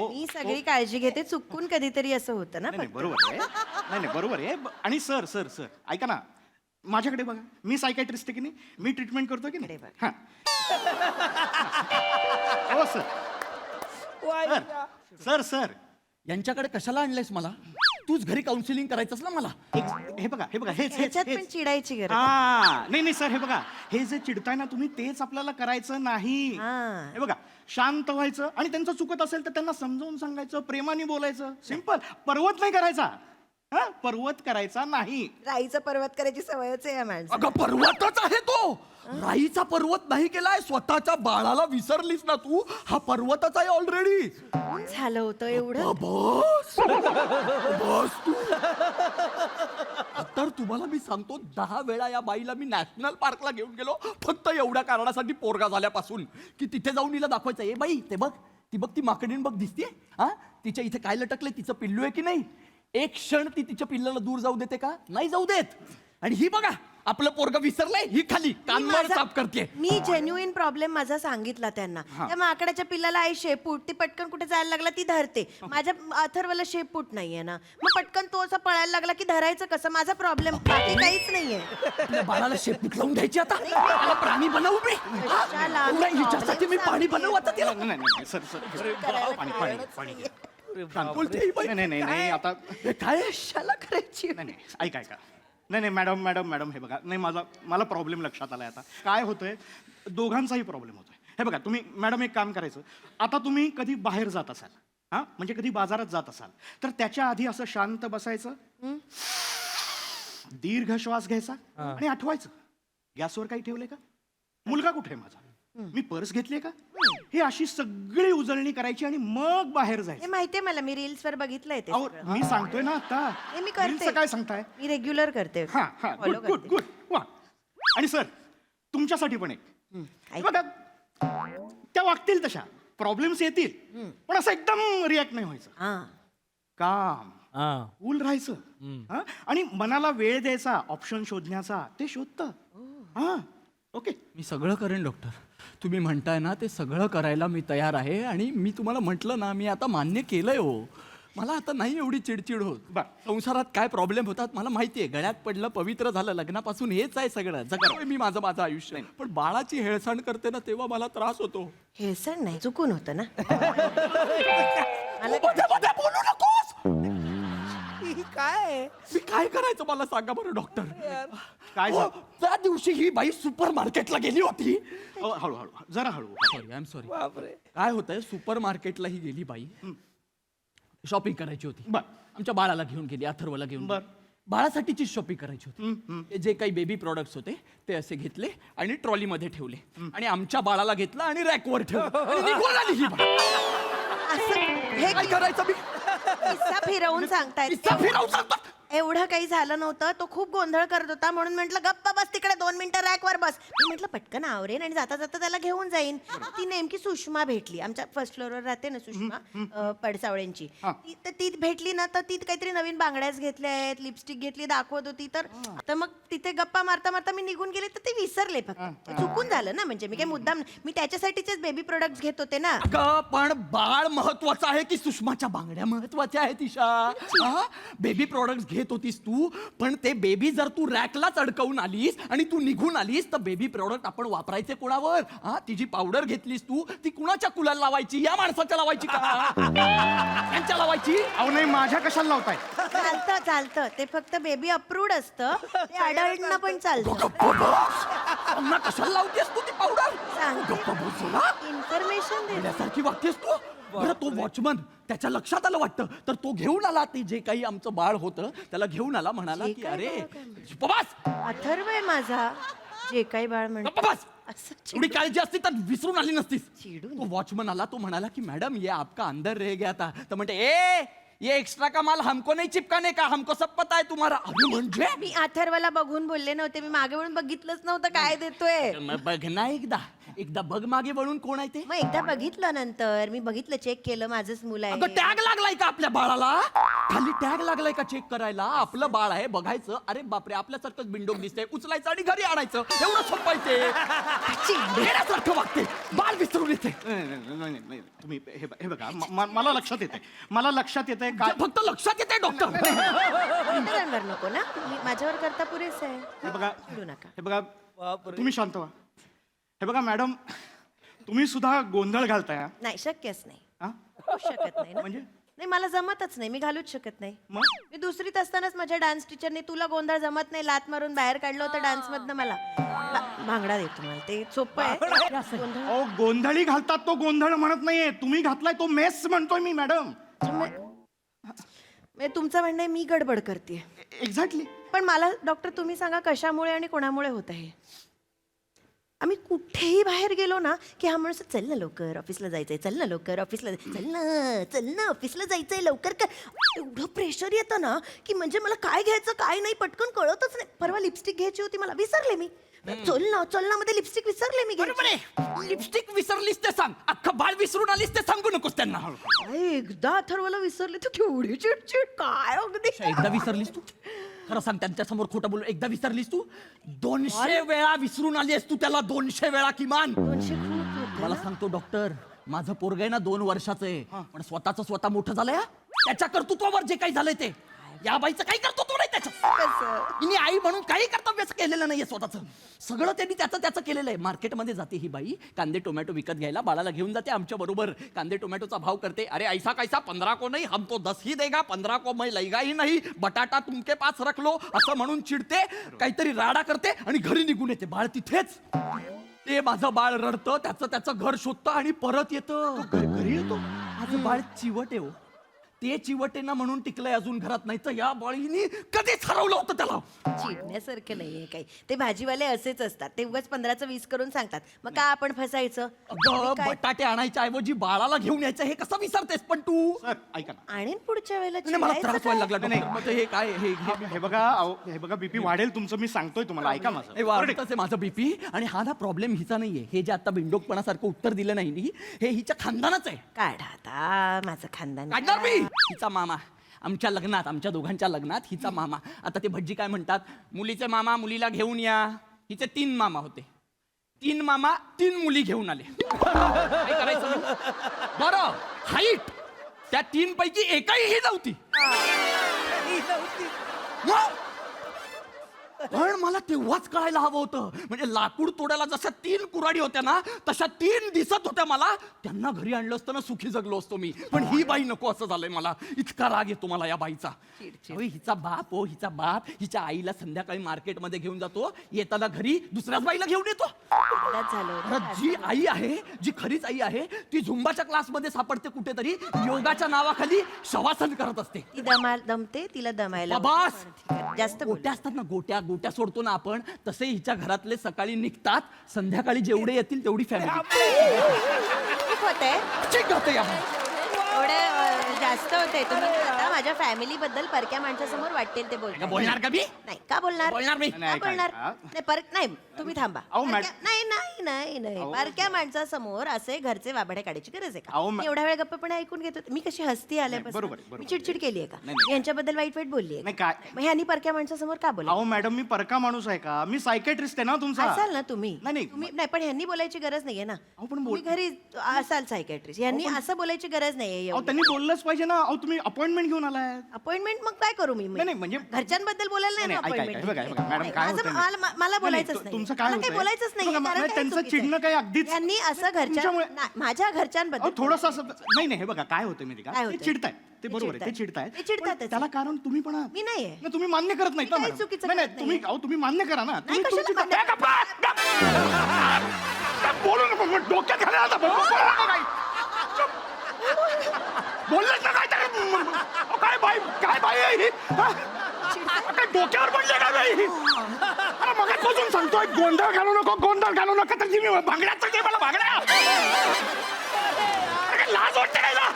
मी सगळी काळजी घेते, चुकून कधीतरी असं होतं ना. नाही बरोबर आहे. नाही बरोबर आहे. आणि सर ऐका ना, माझ्याकडे बघा, मी सायकॅट्रिस्ट आहे की नाही, मी ट्रीटमेंट करतो की नाही. हा. हो सर यांच्याकडे कशाला आणलंयस मला? तूच घरी काउन्सिलिंग करायचंस ना मला. हे बघा ह्याच्यात पण चिडायची गरज. नाही सर, हे बघा, हे जे चिडताय ना तुम्ही, तेच आपल्याला करायचं नाही. हे बघा, शांत व्हायचं, आणि त्यांचं चुकत असेल तर त्यांना समजावून सांगायचं, प्रेमाने बोलायचं. सिंपल. पर्वत नाही करायचा. पर्वत करायचा नाही. राईचा पर्वत करायची सवयच आहे या माणसाला. अगं पर्वतच आहे तो. राईचा पर्वत नाही केलाय, स्वतःच्या बाळाला विसरलीस ना तू. हा पर्वतच आहे ऑलरेडी. झालं होतं एवढं. बस तू. तर तुम्हाला मी सांगतो, 10 वेळा या बाईला मी नॅशनल पार्कला घेऊन गेलो, फक्त एवढ्या कारणासाठी, पोरगा झाल्यापासून, की तिथे जाऊन हिला दाखवायचं, ए बाई ते बघ ती माकडीन बघ दिसतीये, हा तिच्या इथे काय लटकले, तिचं पिल्लू आहे की नाही. एक क्षण ती तिच्या पिल्लाला दूर जाऊ देते का? नाही जाऊ देत. आणि ही बघा, आपलं पोरग विसरलंय ही खाली कानमड साफ करते. मी जेन्युइन प्रॉब्लेम माझा सांगितला त्यांना. त्या माकडाच्या पिल्लाला आहे शेपूट, ती पटकन कुठे जायला लागला ती धरते. माझ्या अथर्वला शेपूट नाहीये ना, मग पटकन तो असा पळायला लागला की धरायचं कसं, माझा प्रॉब्लेम बाकी काहीच नाहीये. आपल्या बाळाला शेपूट लावून द्यायची आता, त्याला प्राणी बनवू मी. हा? कशाला? एवढ्या हिच्यासाठी मी पाणी बनवू आता तिला. नाही सर पाणी बोलते ही बाई. नाही आता हे काय कशाला करायची? नाही ऐका नाही मॅडम हे बघा, नाही मला प्रॉब्लेम लक्षात आलाय आता. काय होतंय, दोघांचाही प्रॉब्लेम होतोय. हे बघा तुम्ही मॅडम एक काम करायचं, आता तुम्ही कधी बाहेर जात असाल, हा म्हणजे कधी बाजारात जात असाल, तर त्याच्या आधी असं शांत बसायचं, दीर्घ श्वास घ्यायचा आणि आठवायचं गॅसवर काही ठेवलंय का, मुलगा कुठे आहे माझा, मी पर्स घेतली का, ही अशी सगळी उजळणी करायची आणि मग बाहेर हे जायचं. माहितीये मला, मी रील्स वर बघितलंय ते अहो, सगळं. मी सांगतोय ना आता. हे मी करते. रील्सचं काय सांगताय? मी रेग्युलर करते. हा Follow गुड करते. वा. आणि सर तुमच्यासाठी पण एक, ऐक. बघा त्या वागतील तशा, प्रॉब्लेम्स येतील पण असं एकदम रिॲक्ट नाही व्हायचं. हा. काम कूल राहायचं, हा? आणि मनाला वेळ द्यायचा, ऑप्शन शोधण्याचा, ते शोधतं. हा ओके. मी सगळं करेन डॉक्टर, तुम्ही म्हणताय ना ते सगळं करायला मी तयार आहे. आणि मी तुम्हाला म्हटलं ना, मी आता मान्य केलंय हो. मला आता नाही एवढी चिडचिड होत. बर. संसारात काय प्रॉब्लेम होतात मला माहितीये, गळ्यात पडलं पवित्र झालं, लग्नापासून हेच आहे सगळं, जगतोय मी माझं आयुष्य. पण बाळाची हेळसांड करते ना तेव्हा मला त्रास होतो. हे सण नाही, चुकून होतं ना. मध्ये बोलू नकोस. काय मी काय करायचं मला सांगा बरं डॉक्टर. काय हो, त्या दिवशी ही बाई सुपर मार्केटला गेली होती. हळूहळू जरा हळू. Sorry I am sorry. काय होतंय, सुपर मार्केटला ही गेली बाई, शॉपिंग करायची होती. बर. आमच्या बाळाला घेऊन गेली, अथर्वला घेऊन बर. गेली. बाळासाठीची शॉपिंग करायची होती. ते जे काही बेबी प्रोडक्ट्स होते ते असे घेतले आणि ट्रॉलीमध्ये ठेवले आणि आमच्या बाळाला घेतलं आणि रॅकवर ठेवलं आणि निघून आली ही बाई. असं हे काय करायचं मी? किस्सा फिरवून सांगतायत. किस्सा फिरवून सांगतो. एवढं काही झालं नव्हतं, तो खूप गोंधळ करत होता म्हणून म्हटलं गप्प बस तिकडे 2 मिनिटं रॅकवर बस. मी म्हटलं पटकन आवरेन आणि जाता जाता त्याला घेऊन जाईन. ती नेमकी सुषमा भेटली, आमच्या फर्स्ट फ्लोअरवर राहते ना सुषमा पडसावळ्यांची. ती भेटली ना, तर ती काहीतरी नवीन बांगड्याच घेतल्या आहेत, लिपस्टिक घेतली, दाखवत होती. तर मग तिथे गप्पा मारता मारता मी निघून गेले, तर ते विसरले. फक्त चुकून झालं ना, म्हणजे मी काही मुद्दाम, मी त्याच्यासाठीचेच बेबी प्रोडक्ट घेत होते ना. अगं, पण बाळ महत्वाचं आहे की सुषमाच्या बांगड्या महत्वाच्या आहेत ईशा? बेबी प्रोडक्ट घेत होतीस तू, पण ते बेबी जर तू रॅकलाच अडकवून आलीस आणि तू निघून आलीस तर बेबी प्रोडक्ट आपण वापरायचे कोणावर? ती जी पावडर घेतलीस तू ती कुणाच्या कुलाला लावायची? या माणसाच्या लावायची का त्यांच्या लावायची? अहो नाही, माझ्या कशाला लावताय? चालतं ते फक्त बेबी अप्रूव्ड असतं, ते अडल्टना पण चालतं. त्यांना कशाला लावतेस तू ती पावडर? इन्फॉर्मेशन दे. यासारखी वागतेस तू. बरं, तो वॉचमन त्याच्या लक्षात आलं वाटतं, तर तो घेऊन आला, ते जे काही आमचं बाळ होतं त्याला घेऊन आला, म्हणाला जे की काही अरे बाळ काय बस अथर्व आहे माझा, जे काही बाळ म्हणतो. बस, असं एवढी काळजी असती तर विसरून आली नसतीस. चिडून. तो वॉचमन आला, तो म्हणाला की मॅडम ये आपका अंदर रह गया था. तर म्हणते ये एक्स्ट्रा का माल हमको नहीं चिपकाने का, हमको सब पता है तुम्हारा. अरे म्हणजे मी अथर्वला बघून बोलले नव्हते, मी मागे वळून बघितलंच नव्हतं काय देतोय. मग बघ ना एकदा बघ मागे वळून कोण आहे ते. मग एकदा बघितलं, नंतर मी बघितलं, चेक केलं, माझंच मुलं अगं, आहे. टॅग लागलाय का आपल्या बाळाला? खाली टॅग लागलाय का चेक करायला? आपलं बाळ आहे बघायचं, अरे बापरे आपल्यासारखंच बिंडोक दिसतंय, उचलायचं आणि घरी आणायचं, एवढं सोपायचे. येण्यासारखं वागते, बाळ विसरून येते. नाही, तुम्ही हे बघा, मला लक्षात येतंय काय. फक्त लक्षात येते डॉक्टर. डॉक्टरांवर नको ना, माझ्यावर करता पुरेस आहे. हे बघा, चिडू नका. हे बघा, तुम्ही शांत व्हा. हे बघा मॅडम, तुम्ही सुद्धा गोंधळ घालताय हा? नाही, शक्यच नाही. हा? होऊच शकत नाही ना. म्हणजे? नाही, मला जमतच नाही, मी घालूच शकत नाही. मग? मी दुसरीत असतानाच माझ्या डान्स टीचरने तुला गोंधळ जमत नाही लात मारून बाहेर काढलं होतं डान्स मधनं मला. भांगडा देतो मला, ते सोपं आहे. गोंधळ. अहो, गोंधळी घालतात तो गोंधळ म्हणत नाहीये, तुम्ही घातलाय तो मेस म्हणतोय मी मॅडम. म्हणजे तुमचं म्हणणं आहे मी गडबड करते. एक्झॅक्टली. पण मला डॉक्टर तुम्ही सांगा कशामुळे आणि कोणामुळे होत आहे? आम्ही कुठेही बाहेर गेलो ना की हा माणूस चल ना लवकर ऑफिसला जायचंय, चल ना लवकर ऑफिसला, चल ना ऑफिसला जायचंय लवकर. काय एवढं प्रेशर येतं ना की म्हणजे मला काय घ्यायचं काय नाही पटकन कळतच नाही. परवा लिपस्टिक घ्यायची होती मला, विसरले मी. चल ना मध्ये लिपस्टिक विसरले मी. बरोबर आहे, लिपस्टिक विसरलीस ते सांग, अख्खं बाळ विसरून आलीस ते सांगू नकोस त्यांना. एकदा अथर्वला विसरले तर केवढी चिडचिड, काय अगदी. एकदा विसरलीस तू? खरं सांग त्यांच्यासमोर खोटं बोलू. एकदा विसरलीस तू? 200 वेळा विसरून आली आहेस तू त्याला, 200 वेळा किमान. 200 खूप होतं मला ना. सांगतो डॉक्टर, माझं पोरग आहे ना 2 वर्षाचं आहे, पण स्वतः मोठं झालंय हा. त्याच्या कर्तृत्वावर जे काही झालंय ते, या बाईचं काही कर्तृत्व नाही त्याच्यात. हिने आई म्हणून काही कर्तव्यच केलेलं नाहीये स्वतःचं. सगळं त्यांनी त्याचं केलेलं आहे. मार्केटमध्ये जाते ही बाई, कांदे टोमॅटो विकत घ्यायला, बाळाला घेऊन जाते आमच्या बरोबर. कांदे टोमॅटोचा भाव करते. अरे ऐसा कैसा 15 को नहीं, हम तो 10 ही देगा, 15 को मैं लईगा ही नहीं, बटाटा तुमके पास रख लो असं म्हणून चिडते, काहीतरी राडा करते आणि घरी निघून येते. बाळ तिथेच. ते माझं बाळ रडतं, त्याचं घर शोधतं आणि परत येतं. घरी येतो. माझं बाळ चिवट आहे हो. ते चिवटेना म्हणून टिकलंय अजून घरात, नाही तर या बाळीने कधीच हरवलं होतं त्याला. चिडण्यासारखं नाहीये काही. ते भाजीवाले असेच असतात, ते उगाच 15चं 20 करून सांगतात. मग का आपण फसायचं? अगं, काय- बटाटे आणायच्या ऐवजी बाळाला घेऊन यायचं हे कसं विसरतेस पण तू? ऐका ना. आणीन पुढच्या वेळेला. नाही, मला चिडायचं त्रास व्हायला काय? लागला डॉक्टर. मग ते हे काय हे बघा अहो, हे बघा बीपी वाढेल तुमचं, मी सांगतोय तुम्हाला, ऐका माझं. हे वाढतच आहे माझं बीपी. आणि हा ना प्रॉब्लेम हिचा नाहीये. हे जे आता बिंडोकपणासारखं उत्तर दिलं नाही नी, हे हिच्या खानदानाच आहे. काढा आता माझं खानदान. काढणार मी. हिचा मामा आमच्या लग्नात, आमच्या दोघांच्या लग्नात हिचा मामा. आता ते भटजी काय म्हणतात, मुलीचे मामा मुलीला घेऊन या. हिचे 3 मामा होते. 3 मामा 3 मुली घेऊन आले. काय करायचं मग? बरं, हाईट त्या 3 पैकी एकही ही नव्हती. मग? पण मला तेव्हाच कळायला हवं होतं. म्हणजे लाकूड तोडायला जशा 3 कुऱ्हाडी होत्या ना, तशा 3 दिसत होत्या मला. त्यांना घरी आणलं असतं ना, सुखी जगलो असतो मी. पण ही बाई नको असं झालंय मला. इतका राग येतो मला या बाईचा. अहो, हिचा बाप हो, हिचा बाप हिच्या आईला संध्याकाळी मार्केटमध्ये घेऊन जातो, येताना घरी दुसऱ्याच बाईला घेऊन येतो. एकदाच झालं होतं. अरे, जी आई आहे, जी खरीच आई आहे, ती झुंबाच्या क्लासमध्ये सापडते कुठेतरी, योगाच्या नावाखाली शवासन करत असते. ती दमते, तिला दमायला. बाबास! ठीक आहे, जास्त बोल. गोट्या असतात ना, गोट्या सोडतो ना आपण, तसे हिच्या घरातले सकाळी निघतात, संध्याकाळी जेवढे येतील तेवढी फॅमिली. खूप होतंय. ठीक होतं या बाई. एवढे जास्त होते. तुम्ही आता माझ्या फॅमिली बद्दल परक्या माणसासमोर वाटेल ते का बोलता. बोलणार का मी? नाही का बोलणार? बोलणार मी. का नाही, बोलणार? काय? नाही नाही तुम्ही थांबा. अहो, परक्या- नाही परक्या माणसासमोर असे घरचे वाबडे काढायची गरज आहे अहो, का? मी एवढ्या वेळ गप्पा ऐकून घेतो. मी कशी हसती आल्यापासून. बरोबर. मी चिडचिड केली आहे का? नाही, नाही. यांच्याबद्दल वाईट बोलली नाही, काय? मग ह्यांनी परक्या माणसासमोर का बोला? अहो मॅडम, मी परका माणूस आहे का? मी सायकेट्रिस्ट आहे ना तुमचा. असाल ना तुम्ही. नाही. तुम्ही नाही, पण ह्यांनी बोलायची गरज नाहीये ना. अहो, पण तुम्ही घरी असाल सायकॅट्रिस्ट. यांनी असं बोलायची गरज नाहीये. अहो त्यांनी बोललंच पाहिजे ना. अहो तुम्ही अपॉइंटमेंट घेऊन आलाय. अपॉइंटमेंट मग काय करू मी? नाही, म्हणजे- घरच्यांबद्दल बोलायला नाही ना नाही, ऐका, अपॉइंटमेंट. हे बघा, मॅडम, काय होतंय ना? मला नाही, बोलायचंच नाही, नाही. तुमचं काय मला काही होतंय? बोलायचंच नाही. बघा, कारण नाही, काय त्यांचं चुकीचं आहे? चिडणं काही अगदीच- यांनी असं तुमच्यामुळे- माझ्या घरच्यांबद्दल. अहो थोडंसं असं नाही, हे बघा काय होतं माहिती काय का? ते होतंय? चिडतायत. ते ते बरोबर आहे, ते चिडतायत. चिडतायत. ते चिडतातच. पण त्याला कारण तुम्ही पण आहात. मी नाहीये. नाही, तुम्ही मान्य करत नाही मी ना काही मॅडम. चुकीचं नाही, करत तुम्ही नाहीये. तुम्ही मान्य करा ना. तुम्ही कशाला तुमची- मान्य ए, गप्पा! बोलू नका, मग डोक्यात घाला आता. बोलू नका काही. बोललेच ना काय तरी. काय बाई आहे ही? हा? काय डोक्यावर पडले का बाई? अरे मगाचपासून सांगतोय गोंधळ घालू नका तर ती मी भांगड्याचं ते मला भांगड्या. अरे लाज वाटते काय ना?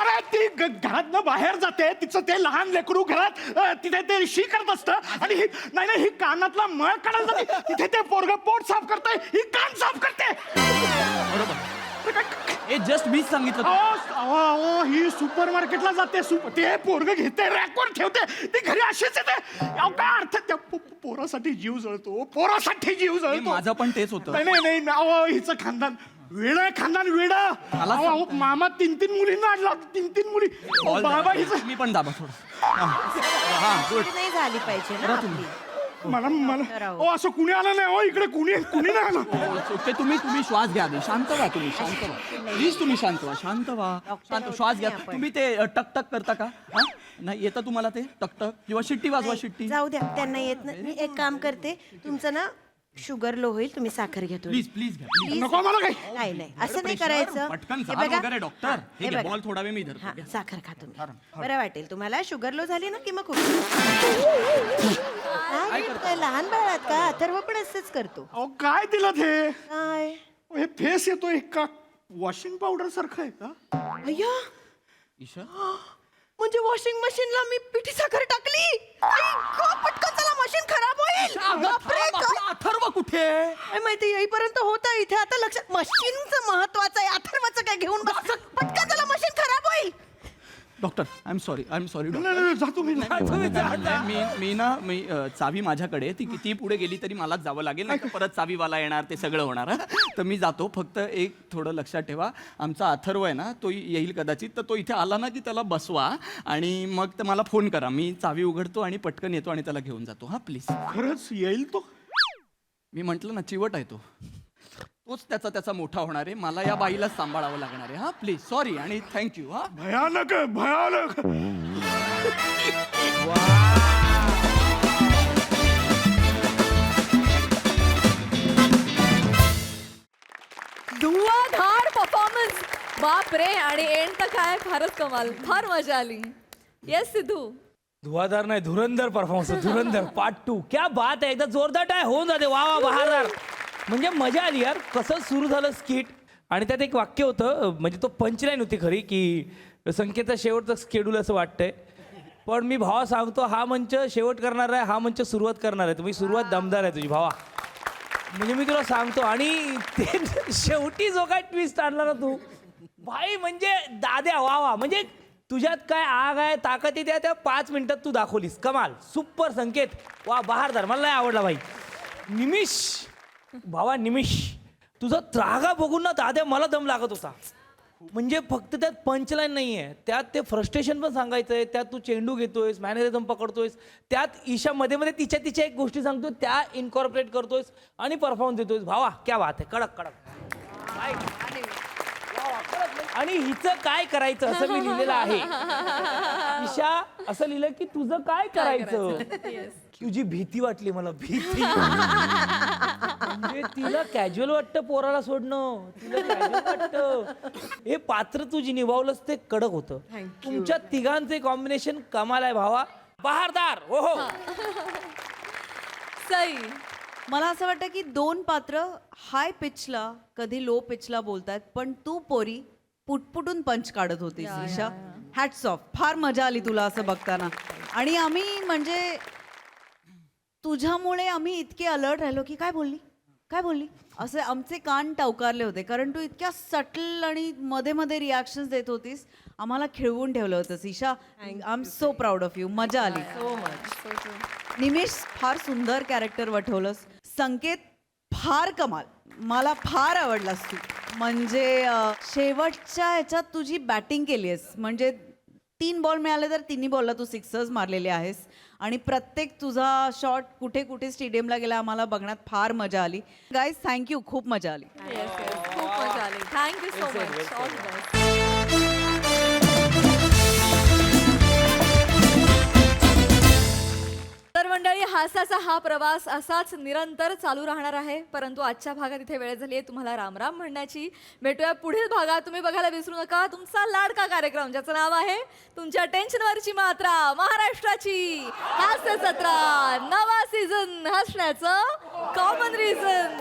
अरे ती घरात बाहेर जाते, तिचं ते लहान लेकरू घरात तिथे ते शी करत असतं आणि नाही ही कानातला मळ काढायला जाते, तिथे ते पोरग पोट साफ करतंय, ही कान साफ करते. हे जस्ट मीच सांगितलं. अहो ही सुपर मार्केटला जाते, ते पोरग घेते, रॅकवर ठेवते, ती घरी अशीच येते. अहो काय अर्थ? त्या पोरासाठी जीव जळतो, पोरासाठी जीव हे जळतो. माझं पण तेच होतं. नाही अहो हिचं खानदान वेळ आहे, खानदान वेळ. अहो मामा 3 मुलींना आणला, 3 मुली. अहो, बाबा हिचं मी पण दाबा थोडं. चिड नाही झाली पाहिजे ना आपली. मला असं कुणी आलं नाही. हो इकडे कुणी नाही आलं. ते तुम्ही श्वास घ्या आधी. शांत व्हा तुम्ही, शांत व्हा प्लीज. तुम्ही शांत व्हा. श्वास घ्या. तुम्ही ते टक करता का? हा? नाही येतं तुम्हाला ते टक किंवा शिट्टी वाजवा? शिट्टी जाऊ द्या, त्यांना येत नाही. मी एक काम करते, तुमचं ना शुगर लो होईल, तुम्ही साखर घ्या थोडी. प्लीज घ्या. Please. नको मला काही. नाही असं नाही करायचं. पटकन हे जाल बघा. वगैरे डॉक्टर. हा, हे हे घ्या, बघा. बॉल थोडा वेळ मी धरतो. हा, साखर खा तुम्ही, बरं वाटेल तुम्हाला. शुगर लो झाली ना की मग खूप काय लहान बाळात का? अथर्व पण असंच करतो. अहो काय दिलं ते? काय हे फेस येतोय का वॉशिंग पावडर सारखं आहे का? अय्या, ईशा म्हणजे वॉशिंग मशीनला मी पिठी साखर टाकली. आई गं, पटकन चला, मशीन खराब होईल. बापरे, काय अथर्व कुठे? काय माहिती, येईपर्यंत होता इथे. आता लक्षात, मशीनचं महत्वाचं आहे. अथर्वाचं काय घेऊन बस. पटकन चला, मशीन खराब होईल. डॉक्टर आय एम सॉरी जातो मी मी चावी माझ्याकडे ती किती पुढे गेली तरी मलाच जावं लागेल नाही का परत चावीवाला येणार ते सगळं होणार हं? तर मी जातो फक्त एक थोडं लक्षात ठेवा आमचा अथर्व आहे ना तो येईल कदाचित तर तो इथे आला ना की त्याला बसवा आणि मग तर मला फोन करा मी चावी उघडतो आणि पटकन येतो आणि त्याला घेऊन जातो हा प्लीज खरंच येईल तो? मी म्हंटल ना चिवट आहे तो तोच त्याचा मोठा होणार आहे मला या बाईलाच सांभाळावं लागणार आहे हा प्लीज सॉरी आणि थँक्यू हा भयानक आहे, भयानक. धुवाधार परफॉर्मन्स बाप रे. आणि एंड तर काय फारच कमाल, फार मजा आली. येस सिद्धू. धुवाधार नाही धुरंधर परफॉर्मन्स धुरंधर पार्ट 2 क्या बात आहे एकदा जोरदार टाय होऊन जाते वा वा बहारदार. म्हणजे मजा आली यार कसं सुरू झालं स्किट आणि त्यात एक वाक्य होतं म्हणजे तो पंचलाईन होती खरी की संकेतचा शेवटचं शेड्यूल असं वाटतंय पण मी भावा सांगतो हा मंच शेवट करणार आहे हा मंच सुरुवात करणार आहे तुम्ही सुरुवात दमदार आहे तुझी भावा म्हणजे मी तुला सांगतो आणि ते शेवटी जो काय ट्विस्ट आणला ना तू भाई म्हणजे दाद्या वा वा म्हणजे तुझ्यात काय आग आहे ताकद आहे त्या 5 मिनिटात तू दाखवलीस कमाल सुपर संकेत वा बहारदार मला लय आवडला भाई. निमिष भावा निमिष तुझा त्रागा बघून ना दाद्या मला दम लागत होता म्हणजे फक्त त्यात पंचलाईन नाही आहे त्यात ते फ्रस्ट्रेशन पण सांगायचं आहे त्यात तू चेंडू घेतोयस मॅनेरिझम पकडतोयस त्यात ईशा मध्ये मध्ये तिच्या एक गोष्टी सांगतोय त्या इन्कॉर्पोरेट करतोयस आणि परफॉर्मन्स देतोयस भावा क्या बात आहे कडक कडक काय? आणि हिचं काय करायचं असं मी लिहिलेलं आहे ईशा असं लिहिलं की तुझं काय करायचं तुझी भीती वाटली मला भीती म्हणजे तिला कॅज्युअल वाटतं पोराला सोडणं तिला कॅज्युअल वाटतं हे पात्र तुझी निभावलंच ते कडक होतं तुमच्या तिघांचे कॉम्बिनेशन कमाल आहे भावा बहारदार हो हो सई. मला असं वाटतं की 2 पात्र हाय पिचला कधी लो पिचला बोलतात पण तू पोरी पुटपुटून पंच काढत होतीस ईशा. Hats off. फार मजा आली तुला असं बघताना आणि आम्ही म्हणजे तुझ्यामुळे आम्ही इतके अलर्ट राहिलो की काय बोलली असे आमचे कान टवकारले होते कारण तू इतक्या सटल आणि मध्ये मध्ये रिॲक्शन्स देत होतीस आम्हाला खिळवून ठेवलं होतं Isha. I am so proud of you. मजा आली. निमिष फार सुंदर कॅरेक्टर वठवलंस. संकेत फार कमाल मला फार आवडलास तू म्हणजे शेवटच्या ह्याच्यात तुझी बॅटिंग केली आहेस म्हणजे 3 बॉल मिळाले तर 3 बॉलला तू 6 मारलेले आहेस आणि प्रत्येक तुझा शॉट कुठे कुठे स्टेडियमला गेला आम्हाला बघण्यात फार मजा आली. गाईज थँक्यू खूप मजा आली. खूप मजा आली. Thank you so much. All the best. तर मंडळी हास्याचा हा प्रवास असाच निरंतर चालू राहणार आहे परंतु आजच्या भागात इथे वेळ झाली आहे तुम्हाला रामराम म्हणण्याची. भेटूया पुढील भागात. तुम्ही बघायला विसरू नका तुमचा लाडका कार्यक्रम ज्याचं नाव आहे तुमच्या टेन्शनवरची मात्रा महाराष्ट्राची हास्य जत्रा. नवा सीझन हसण्याचं कॉमन रिझन.